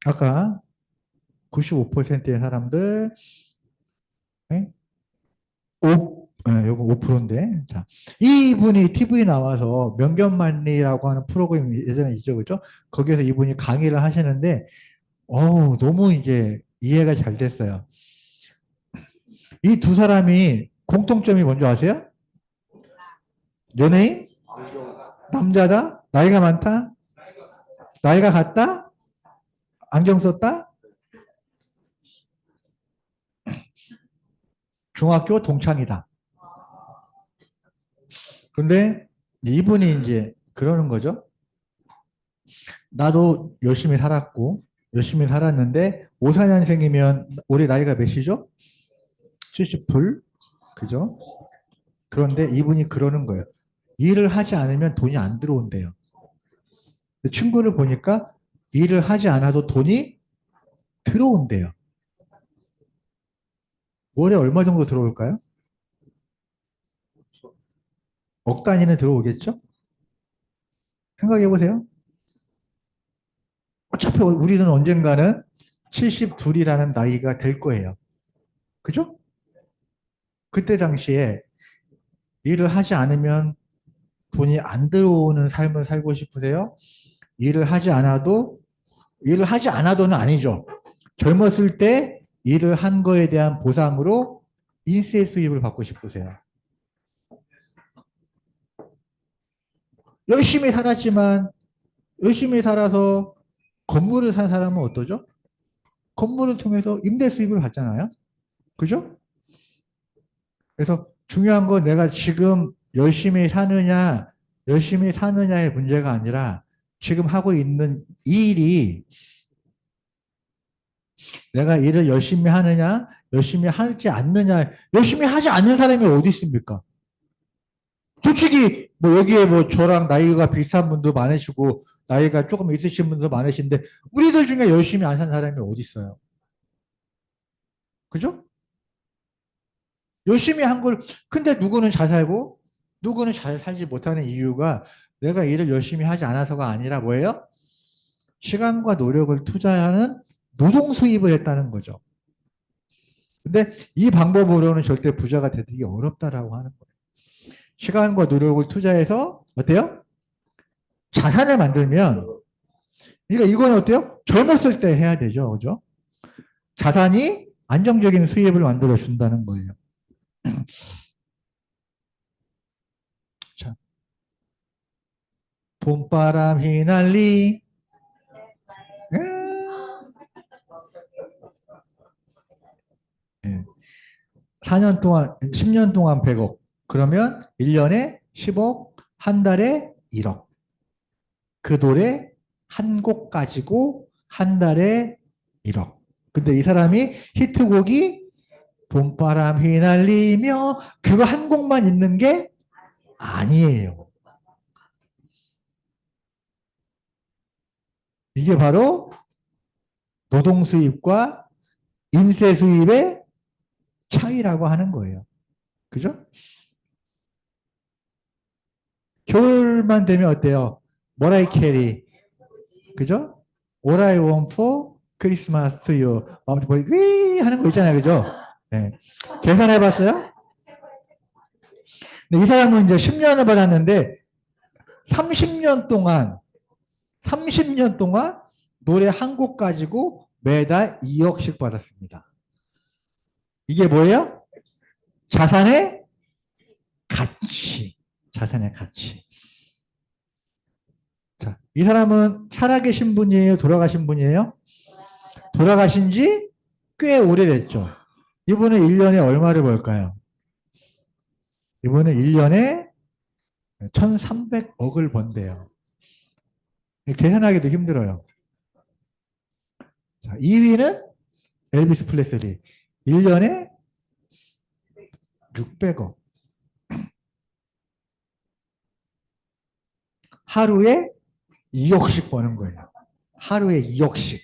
아까 95%의 사람들 요거 5%인데. 자, 이분이 TV에 나와서 명견만리라고 하는 프로그램이 예전에 있죠, 그죠? 거기에서 이분이 강의를 하시는데, 너무 이제 이해가 잘 됐어요. 이 두 사람이 공통점이 뭔지 아세요? 연예인? 남자다? 나이가 많다? 나이가 같다? 안경 썼다? 중학교 동창이다. 근데 이분이 이제 그러는 거죠. 나도 열심히 살았고, 열심히 살았는데, 54년생이면 올해 나이가 몇이죠? 70불? 그죠? 그런데 이분이 그러는 거예요. 일을 하지 않으면 돈이 안 들어온대요. 친구를 보니까 일을 하지 않아도 돈이 들어온대요. 월에 얼마 정도 들어올까요? 억 단위는 들어오겠죠? 생각해 보세요. 어차피 우리는 언젠가는 72이라는 나이가 될 거예요. 그죠? 그때 당시에 일을 하지 않으면 돈이 안 들어오는 삶을 살고 싶으세요? 일을 하지 않아도는 아니죠. 젊었을 때 일을 한 거에 대한 보상으로 인세 수입을 받고 싶으세요? 열심히 살았지만, 열심히 살아서 건물을 산 사람은 어떠죠? 건물을 통해서 임대 수입을 받잖아요. 그죠? 그래서 중요한 건 내가 지금 열심히 사느냐의 문제가 아니라 지금 하고 있는 이 일이 내가 일을 열심히 하느냐, 열심히 하지 않느냐, 열심히 하지 않는 사람이 어디 있습니까? 솔직히 뭐 여기에 뭐 저랑 나이가 비슷한 분도 많으시고 나이가 조금 있으신 분도 많으신데 우리들 중에 열심히 안 산 사람이 어디 있어요? 그죠? 열심히 한 걸, 근데 누구는 잘 살고, 누구는 잘 살지 못하는 이유가 내가 일을 열심히 하지 않아서가 아니라 뭐예요? 시간과 노력을 투자하는 노동 수입을 했다는 거죠. 근데 이 방법으로는 절대 부자가 되기 어렵다라고 하는 거예요. 시간과 노력을 투자해서 어때요? 자산을 만들면, 그러니까 이건 어때요? 젊었을 때 해야 되죠. 그죠? 자산이 안정적인 수입을 만들어 준다는 거예요. 자, 봄바람 휘날리, 4년 동안, 10년 동안 100억. 그러면 1년에 10억, 한 달에 1억. 그 노래 한 곡 가지고 한 달에 1억. 근데 이 사람이 히트곡이 봄바람 휘날리며 그거 한 곡만 있는 게 아니에요. 이게 바로 노동 수입과 인세 수입의 차이라고 하는 거예요. 그죠? 겨울만 되면 어때요? 머라이 캐리. 그죠? All I want for Christmas to you. 뭐, 하는 거 있잖아요. 그죠? 네. 계산해 봤어요? 이 사람은 이제 10년을 받았는데 30년 동안 30년 동안 노래 한 곡 가지고 매달 2억씩 받았습니다. 이게 뭐예요? 자산의 가치. 자산의 가치. 자, 이 사람은 살아계신 분이에요? 돌아가신 분이에요? 돌아가신 지 꽤 오래됐죠. 이분은 1년에 얼마를 벌까요? 이분은 1년에 1,300억을 번대요. 계산하기도 힘들어요. 자, 2위는 엘비스 프레슬리. 1년에 600억. 하루에 2억씩 버는 거예요. 하루에 2억씩.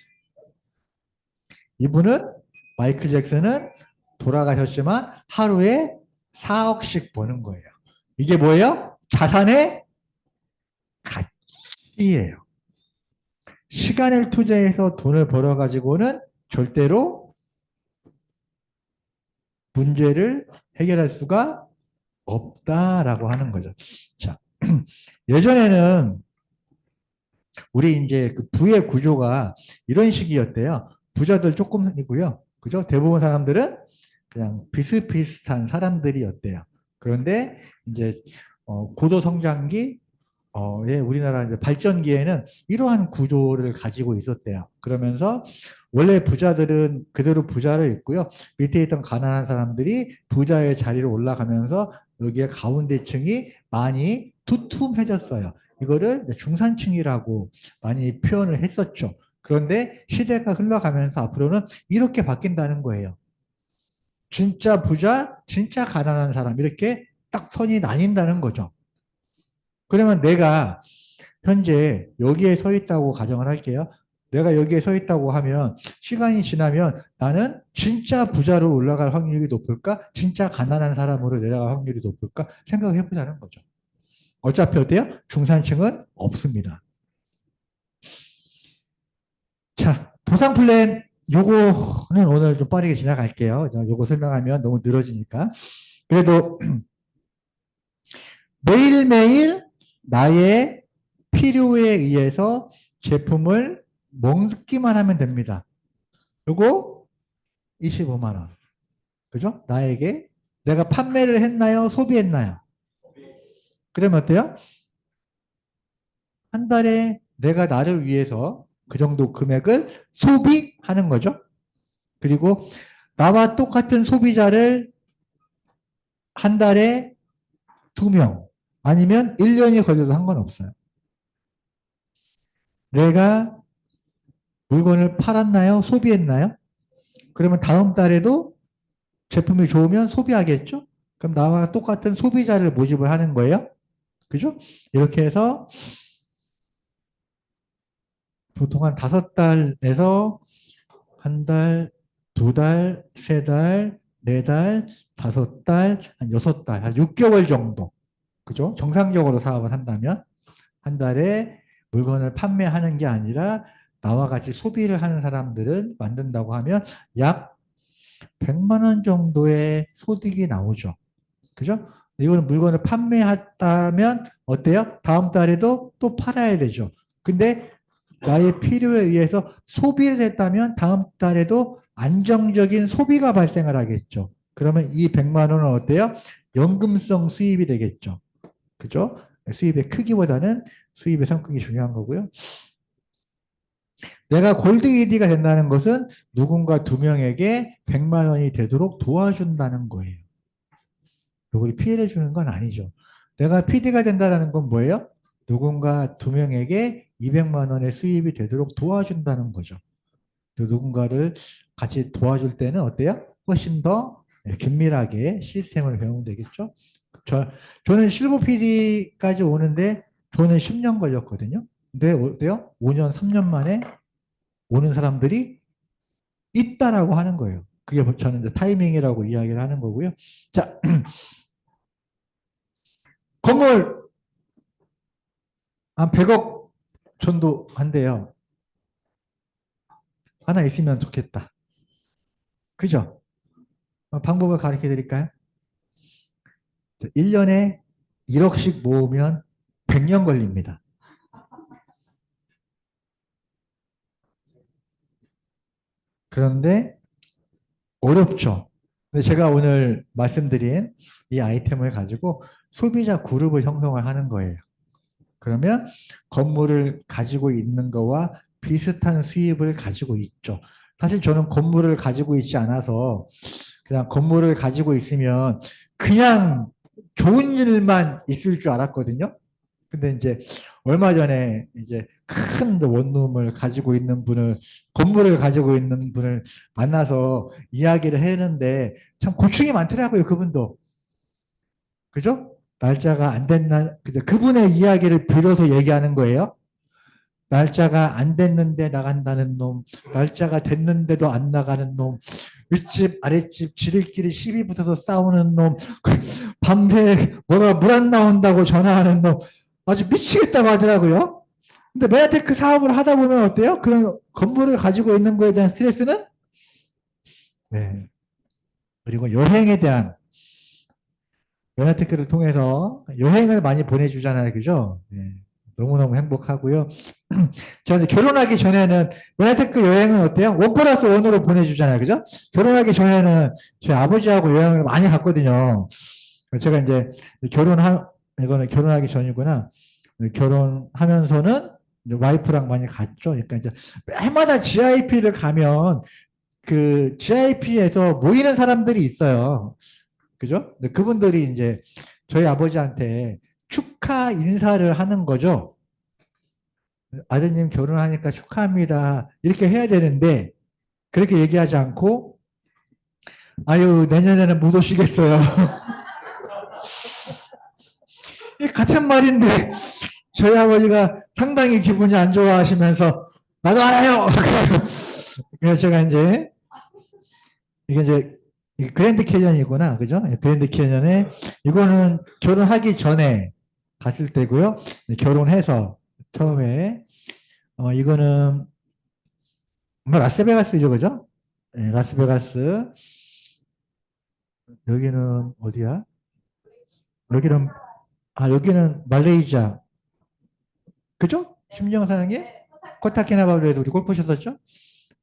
이분은 마이클 잭슨은 돌아가셨지만 하루에 4억씩 버는 거예요. 이게 뭐예요? 자산의 가치예요. 시간을 투자해서 돈을 벌어가지고는 절대로 문제를 해결할 수가 없다라고 하는 거죠. 자, 예전에는 우리 이제 그 부의 구조가 이런 식이었대요. 부자들 조금이고요. 그죠? 대부분 사람들은 그냥 비슷비슷한 사람들이었대요. 그런데 이제 고도 성장기, 예, 우리나라 이제 발전기에는 이러한 구조를 가지고 있었대요. 그러면서 원래 부자들은 그대로 부자로 있고요. 밑에 있던 가난한 사람들이 부자의 자리로 올라가면서 여기에 가운데층이 많이 두툼해졌어요. 이거를 이제 중산층이라고 많이 표현을 했었죠. 그런데 시대가 흘러가면서 앞으로는 이렇게 바뀐다는 거예요. 진짜 부자, 진짜 가난한 사람 이렇게 딱 선이 나뉜다는 거죠. 그러면 내가 현재 여기에 서 있다고 가정을 할게요. 내가 여기에 서 있다고 하면 시간이 지나면 나는 진짜 부자로 올라갈 확률이 높을까? 진짜 가난한 사람으로 내려갈 확률이 높을까? 생각을 해보자는 거죠. 어차피 어때요? 중산층은 없습니다. 자, 보상 플랜 요거는 오늘 좀 빠르게 지나갈게요. 요거 설명하면 너무 늘어지니까. 그래도 매일매일 나의 필요에 의해서 제품을 먹기만 하면 됩니다. 요거 25만 원. 그죠? 나에게 내가 판매를 했나요? 소비했나요? 그러면 어때요? 한 달에 내가 나를 위해서 그 정도 금액을 소비하는 거죠. 그리고 나와 똑같은 소비자를 한 달에 2명 아니면 1년이 걸려도 상관없어요. 내가 물건을 팔았나요? 소비했나요? 그러면 다음 달에도 제품이 좋으면 소비하겠죠? 그럼 나와 똑같은 소비자를 모집을 하는 거예요. 그죠? 이렇게 해서 보통 한 5달에서 한 달, 2달, 3달, 4달, 5달, 한 6달, 한 6개월 정도. 그죠? 정상적으로 사업을 한다면 한 달에 물건을 판매하는 게 아니라 나와 같이 소비를 하는 사람들은 만든다고 하면 약 100만 원 정도의 소득이 나오죠. 그죠? 이거는 물건을 판매했다면 어때요? 다음 달에도 또 팔아야 되죠. 근데 나의 필요에 의해서 소비를 했다면 다음 달에도 안정적인 소비가 발생을 하겠죠. 그러면 이 100만 원은 어때요? 연금성 수입이 되겠죠. 그죠? 수입의 크기보다는 수입의 성격이 중요한 거고요. 내가 골드 ED가 된다는 것은 누군가 2명에게 100만 원이 되도록 도와준다는 거예요. 누구를 피해를 주는 건 아니죠. 내가 PD가 된다는 건 뭐예요? 누군가 2명에게 200만 원의 수입이 되도록 도와준다는 거죠. 누군가를 같이 도와줄 때는 어때요? 훨씬 더 긴밀하게 시스템을 배우면 되겠죠. 저는 실버 PD까지 오는데 저는 10년 걸렸거든요. 근데 어때요? 5년, 3년 만에 오는 사람들이 있다라고 하는 거예요. 그게 저는 이제 타이밍이라고 이야기를 하는 거고요. 자, 건물 한 100억 정도 한대요. 하나 있으면 좋겠다. 그죠? 방법을 가르쳐 드릴까요? 1년에 1억씩 모으면 100년 걸립니다. 그런데 어렵죠. 근데 제가 오늘 말씀드린 이 아이템을 가지고 소비자 그룹을 형성을 하는 거예요. 그러면 건물을 가지고 있는 거와 비슷한 수입을 가지고 있죠. 사실 저는 건물을 가지고 있지 않아서 그냥 건물을 가지고 있으면 그냥 좋은 일만 있을 줄 알았거든요. 근데 이제 얼마 전에 이제 큰 원룸을 가지고 있는 분을 건물을 가지고 있는 분을 만나서 이야기를 했는데 참 고충이 많더라고요. 그분도. 그죠? 날짜가 안 됐나 그분의 이야기를 빌어서 얘기하는 거예요. 날짜가 안 됐는데 나간다는 놈, 날짜가 됐는데도 안 나가는 놈, 윗집 아랫집 지들끼리 시비 붙어서 싸우는 놈, 밤새 뭐가 물 안 나온다고 전화하는 놈, 아주 미치겠다고 하더라고요. 근데 메가테크 사업을 하다 보면 어때요? 그런 건물을 가지고 있는 거에 대한 스트레스는 네. 그리고 여행에 대한 메가테크를 통해서 여행을 많이 보내주잖아요, 그죠? 네. 너무너무 행복하고요. 저 이제 결혼하기 전에는 메가테크 여행은 어때요? 원 플러스 원으로 보내주잖아요, 그죠? 결혼하기 전에는 저희 아버지하고 여행을 많이 갔거든요. 제가 이제 이거는 결혼하기 전이구나. 결혼하면서는 이제 와이프랑 많이 갔죠. 그러니까 이제 해마다 GIP를 가면 그 GIP에서 모이는 사람들이 있어요. 그죠? 근데 그분들이 이제 저희 아버지한테 축하 인사를 하는 거죠. 아드님 결혼하니까 축하합니다. 이렇게 해야 되는데 그렇게 얘기하지 않고 아유 내년에는 못 오시겠어요. 이 같은 말인데 저희 아버지가 상당히 기분이 안 좋아하시면서 나도 알아요. 그래서 제가 이제 이게 이제 그랜드 캐년이구나, 그죠? 그랜드 캐년에 이거는 결혼하기 전에 갔을 때고요. 결혼해서 처음에 이거는 라스베가스죠, 그죠? 네, 라스베가스. 여기는 어디야? 여기는 여기는 말레이시아, 그죠? 심정사장님 코타키나발루에도 우리 골프 셨었죠?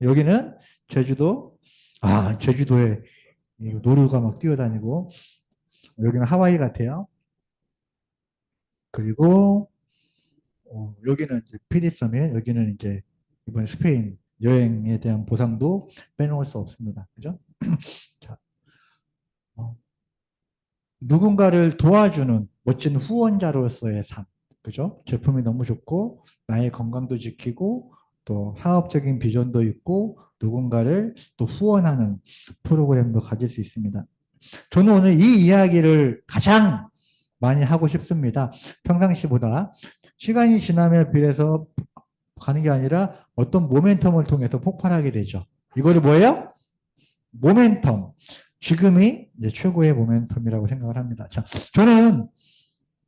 여기는 제주도. 제주도에 노루가 막 뛰어다니고 여기는 하와이 같아요. 그리고 여기는 이제 피니섬이에요. 여기는 이제 이번 스페인 여행에 대한 보상도 빼놓을 수 없습니다. 그죠? 자, 어, 누군가를 도와주는 멋진 후원자로서의 삶. 그죠? 제품이 너무 좋고 나의 건강도 지키고 또 사업적인 비전도 있고 누군가를 또 후원하는 프로그램도 가질 수 있습니다. 저는 오늘 이 이야기를 가장 많이 하고 싶습니다. 평상시보다 시간이 지나면 비해서 가는 게 아니라 어떤 모멘텀을 통해서 폭발하게 되죠. 이거를 뭐예요? 모멘텀. 지금이 이제 최고의 모멘텀이라고 생각을 합니다. 자, 저는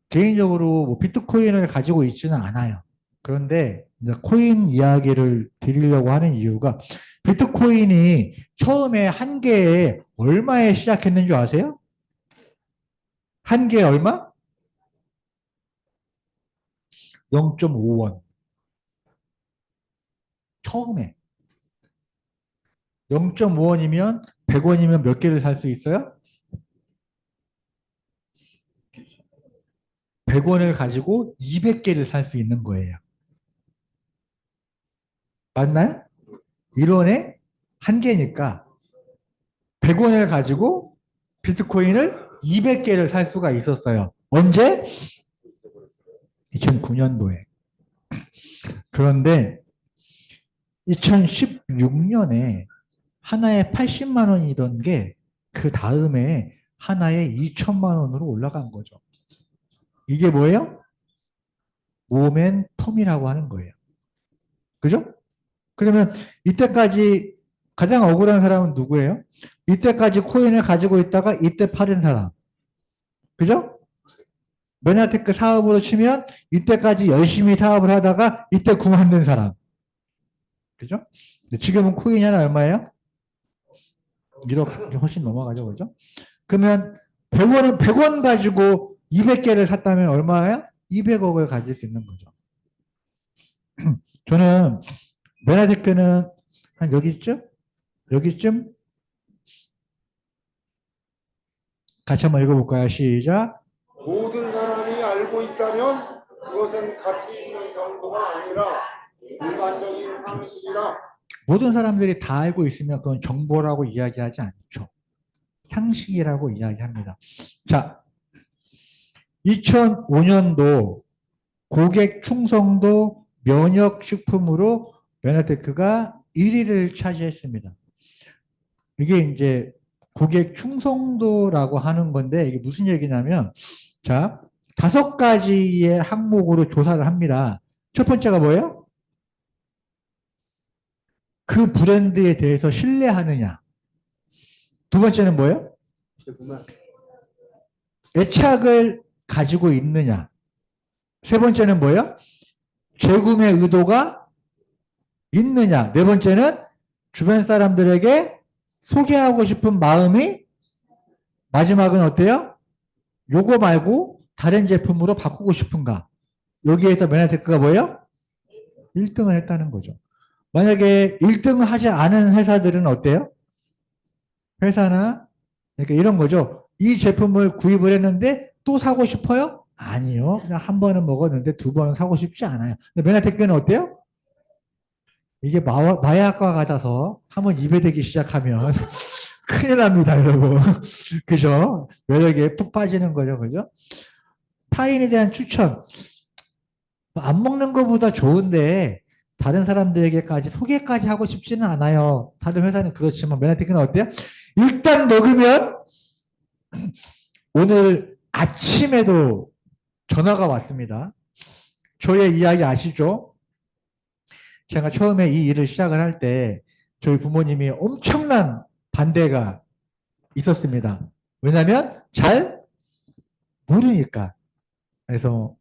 개인적으로 뭐 비트코인을 가지고 있지는 않아요. 그런데 이제 코인 이야기를 드리려고 하는 이유가 비트코인이 처음에 한 개에 얼마에 시작했는 줄 아세요? 한 개에 얼마? 0.5원. 처음에. 0.5원이면 100원이면 몇 개를 살 수 있어요? 100원을 가지고 200개를 살 수 있는 거예요. 맞나요? 1원에 한 개니까 100원을 가지고 비트코인을 200개를 살 수가 있었어요. 언제? 2009년도에. 그런데 2016년에 하나에 80만 원이던 게 그 다음에 하나에 2천만 원으로 올라간 거죠. 이게 뭐예요? 모멘텀이라고 하는 거예요. 그죠? 그러면 이때까지 가장 억울한 사람은 누구예요? 이때까지 코인을 가지고 있다가 이때 팔은 사람. 그죠? 메나테크 사업으로 치면 이때까지 열심히 사업을 하다가 이때 그만둔 사람. 그죠? 지금은 코인이 하나 얼마예요? 1억 훨씬 넘어가죠. 그죠? 그러면 100원은 100원 가지고 200개를 샀다면 얼마예요? 200억을 가질 수 있는 거죠. 저는 메나테크는 한 여기쯤? 여기쯤? 같이 한번 읽어볼까요? 시작. 모든 사람이 알고 있다면 그것은 가치 있는 정보가 아니라 일반적인 상식이다. 모든 사람들이 다 알고 있으면 그건 정보라고 이야기하지 않죠. 상식이라고 이야기합니다. 자, 2005년도 고객 충성도 면역식품으로 메나테크가 1위를 차지했습니다. 이게 이제 고객 충성도라고 하는 건데 이게 무슨 얘기냐면 자, 5가지의 항목으로 조사를 합니다. 첫 번째가 뭐예요? 그 브랜드에 대해서 신뢰하느냐. 두 번째는 뭐예요? 애착을 가지고 있느냐. 세 번째는 뭐예요? 재구매 의도가 있느냐. 네 번째는 주변 사람들에게 소개하고 싶은 마음이, 마지막은 어때요? 요거 말고 다른 제품으로 바꾸고 싶은가. 여기에서 메나테크가 뭐예요? 1등을 했다는 거죠. 만약에 1등을 하지 않은 회사들은 어때요? 회사나 그러니까 이런 거죠. 이 제품을 구입을 했는데 또 사고 싶어요? 아니요. 그냥 한 번은 먹었는데 두 번은 사고 싶지 않아요. 근데 메나테크는 어때요? 이게 마약과 같아서 한번 입에 대기 시작하면 큰일 납니다, 여러분. 그죠? 매력에 푹 빠지는 거죠, 그죠? 타인에 대한 추천. 안 먹는 것보다 좋은데 다른 사람들에게까지 소개까지 하고 싶지는 않아요. 다른 회사는 그렇지만 메나테크는 어때요? 일단 먹으면 오늘 아침에도 전화가 왔습니다. 저의 이야기 아시죠? 제가 처음에 이 일을 시작을 할 때 저희 부모님이 엄청난 반대가 있었습니다. 왜냐하면 잘 모르니까. 그래서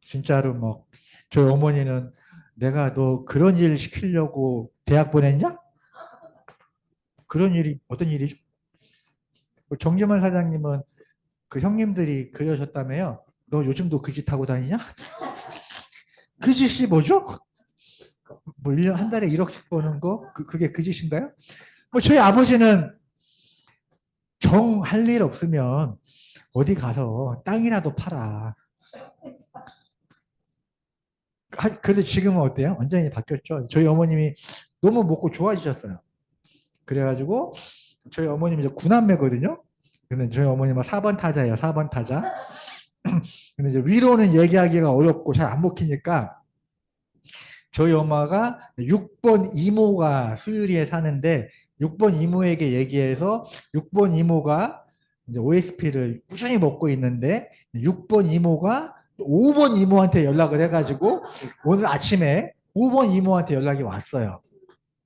진짜로 뭐 저희 어머니는 내가 너 그런 일 시키려고 대학 보냈냐? 그런 일이 어떤 일이죠? 정지만 사장님은 그 형님들이 그러셨다며요. 너 요즘도 그 짓 하고 다니냐? 그 짓이 뭐죠? 뭐 1년 한 달에 1억씩 버는 거? 그게 그 짓인가요? 뭐 저희 아버지는 정 할 일 없으면 어디 가서 땅이라도 팔아. 그래도 지금은 어때요? 완전히 바뀌었죠. 저희 어머님이 너무 먹고 좋아지셨어요. 그래가지고 저희 어머님이 이제 구남매거든요. 근데 저희 어머님은 4번 타자예요. 4번 타자. 근데 이제 위로는 얘기하기가 어렵고 잘 안 먹히니까 저희 엄마가 6번 이모가 수유리에 사는데 6번 이모에게 얘기해서 6번 이모가 이제 OSP를 꾸준히 먹고 있는데 6번 이모가 5번 이모한테 연락을 해가지고 오늘 아침에 5번 이모한테 연락이 왔어요.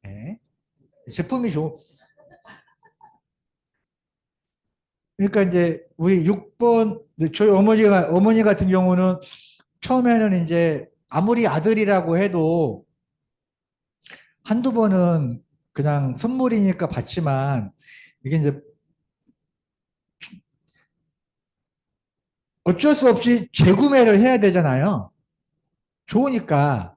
네. 제품이 좋. 그러니까 이제 우리 6번 저희 어머니 같은 경우는 처음에는 이제 아무리 아들이라고 해도 한두 번은 그냥 선물이니까 받지만 이게 이제 어쩔 수 없이 재구매를 해야 되잖아요. 좋으니까.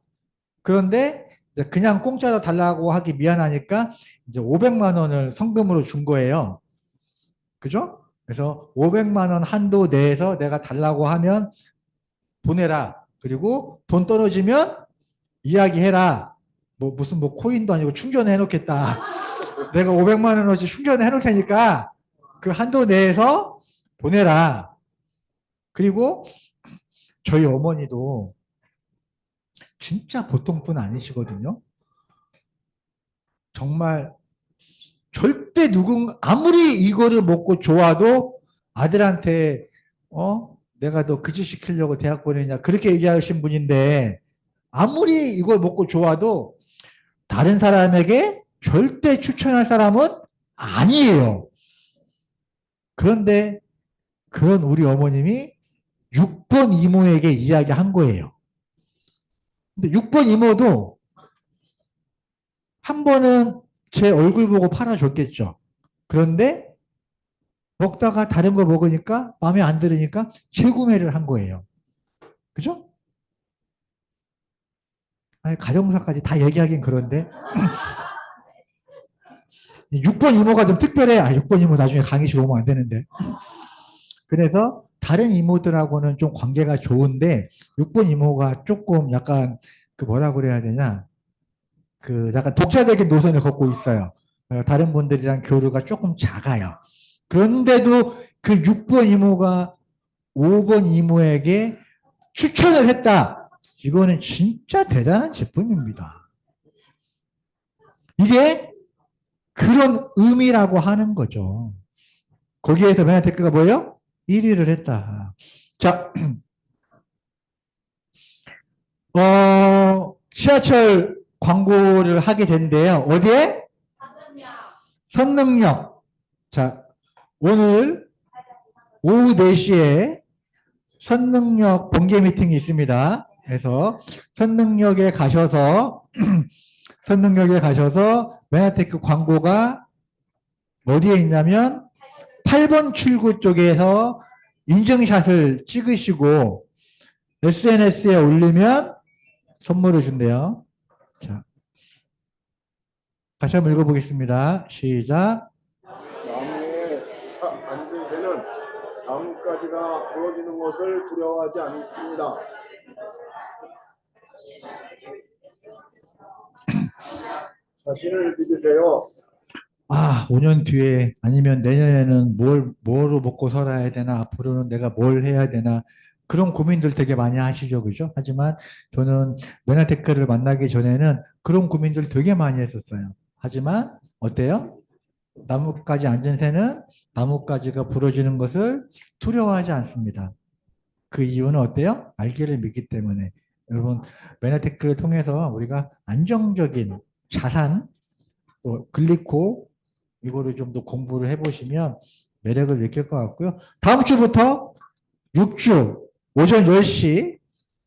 그런데 이제 그냥 공짜로 달라고 하기 미안하니까 이제 500만 원을 성금으로 준 거예요. 그죠? 그래서 500만 원 한도 내에서 내가 달라고 하면 보내라. 그리고 돈 떨어지면 이야기해라. 뭐 무슨 뭐 코인도 아니고 충전해 놓겠다. 내가 500만 원어치 충전해 놓을 테니까 그 한도 내에서 보내라. 그리고 저희 어머니도 진짜 보통 분 아니시거든요. 정말 절대 아무리 이거를 먹고 좋아도 아들한테 내가 너 그 짓 시키려고 대학 보내냐 그렇게 얘기하신 분인데 아무리 이걸 먹고 좋아도 다른 사람에게 절대 추천할 사람은 아니에요. 그런데 그런 우리 어머님이 6번 이모에게 이야기한 거예요. 근데 6번 이모도 한 번은 제 얼굴 보고 팔아줬겠죠. 그런데 먹다가 다른 거 먹으니까 마음에 안 들으니까 재구매를 한 거예요. 그죠? 아니, 가정사까지 다 얘기하긴 그런데 6번 이모가 좀 특별해. 6번 이모 나중에 강의실 오면 안 되는데. 그래서 다른 이모들하고는 좀 관계가 좋은데 6번 이모가 조금 약간 그 뭐라 그래야 되냐? 그 약간 독자적인 노선을 걷고 있어요. 다른 분들이랑 교류가 조금 작아요. 그런데도 그 6번 이모가 5번 이모에게 추천을 했다. 이거는 진짜 대단한 제품입니다. 이게 그런 의미라고 하는 거죠. 거기에서 메나테크가 뭐예요? 1위를 했다. 자, 지하철 광고를 하게 된대요. 어디에? 선능력. 자, 오늘 오후 4시에 선능력 번개 미팅이 있습니다. 그래서 선능력에 가셔서 선능력에 가셔서 메나테크 광고가 어디에 있냐면 8번 출구 쪽에서 인증샷을 찍으시고 SNS에 올리면 선물을 준대요. 자, 다시 한번 읽어보겠습니다. 시작. 나무에 앉은 새는 나뭇가지가 벌어지는 것을 두려워하지 않습니다. 자신을 믿으세요. 5년 뒤에 아니면 내년에는 뭐로 먹고 살아야 되나, 앞으로는 내가 뭘 해야 되나, 그런 고민들 되게 많이 하시죠, 그죠? 하지만 저는 메나테크를 만나기 전에는 그런 고민들 되게 많이 했었어요. 하지만 어때요? 나뭇가지 앉은 새는 나뭇가지가 부러지는 것을 두려워하지 않습니다. 그 이유는 어때요? 알기를 믿기 때문에. 여러분, 메나테크를 통해서 우리가 안정적인 자산, 또 글리코, 이거를 좀 더 공부를 해보시면 매력을 느낄 것 같고요. 다음 주부터 6주, 오전 10시,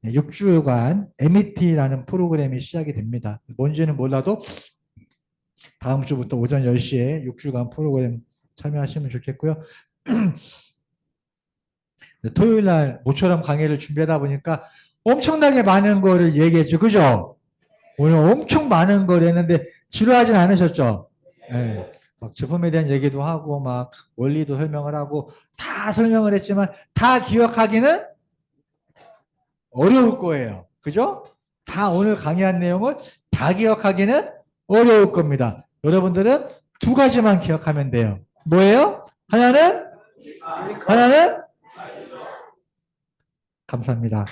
6주간 MET라는 프로그램이 시작이 됩니다. 뭔지는 몰라도 다음 주부터 오전 10시에 6주간 프로그램 참여하시면 좋겠고요. 토요일 날 모처럼 강의를 준비하다 보니까 엄청나게 많은 거를 얘기했죠. 그죠? 오늘 엄청 많은 걸 했는데 지루하진 않으셨죠? 네. 막 제품에 대한 얘기도 하고 막 원리도 설명을 하고 다 설명을 했지만 다 기억하기는 어려울 거예요. 그죠? 다 오늘 강의한 내용을 다 기억하기는 어려울 겁니다. 여러분들은 두 가지만 기억하면 돼요. 뭐예요? 하나는 감사합니다.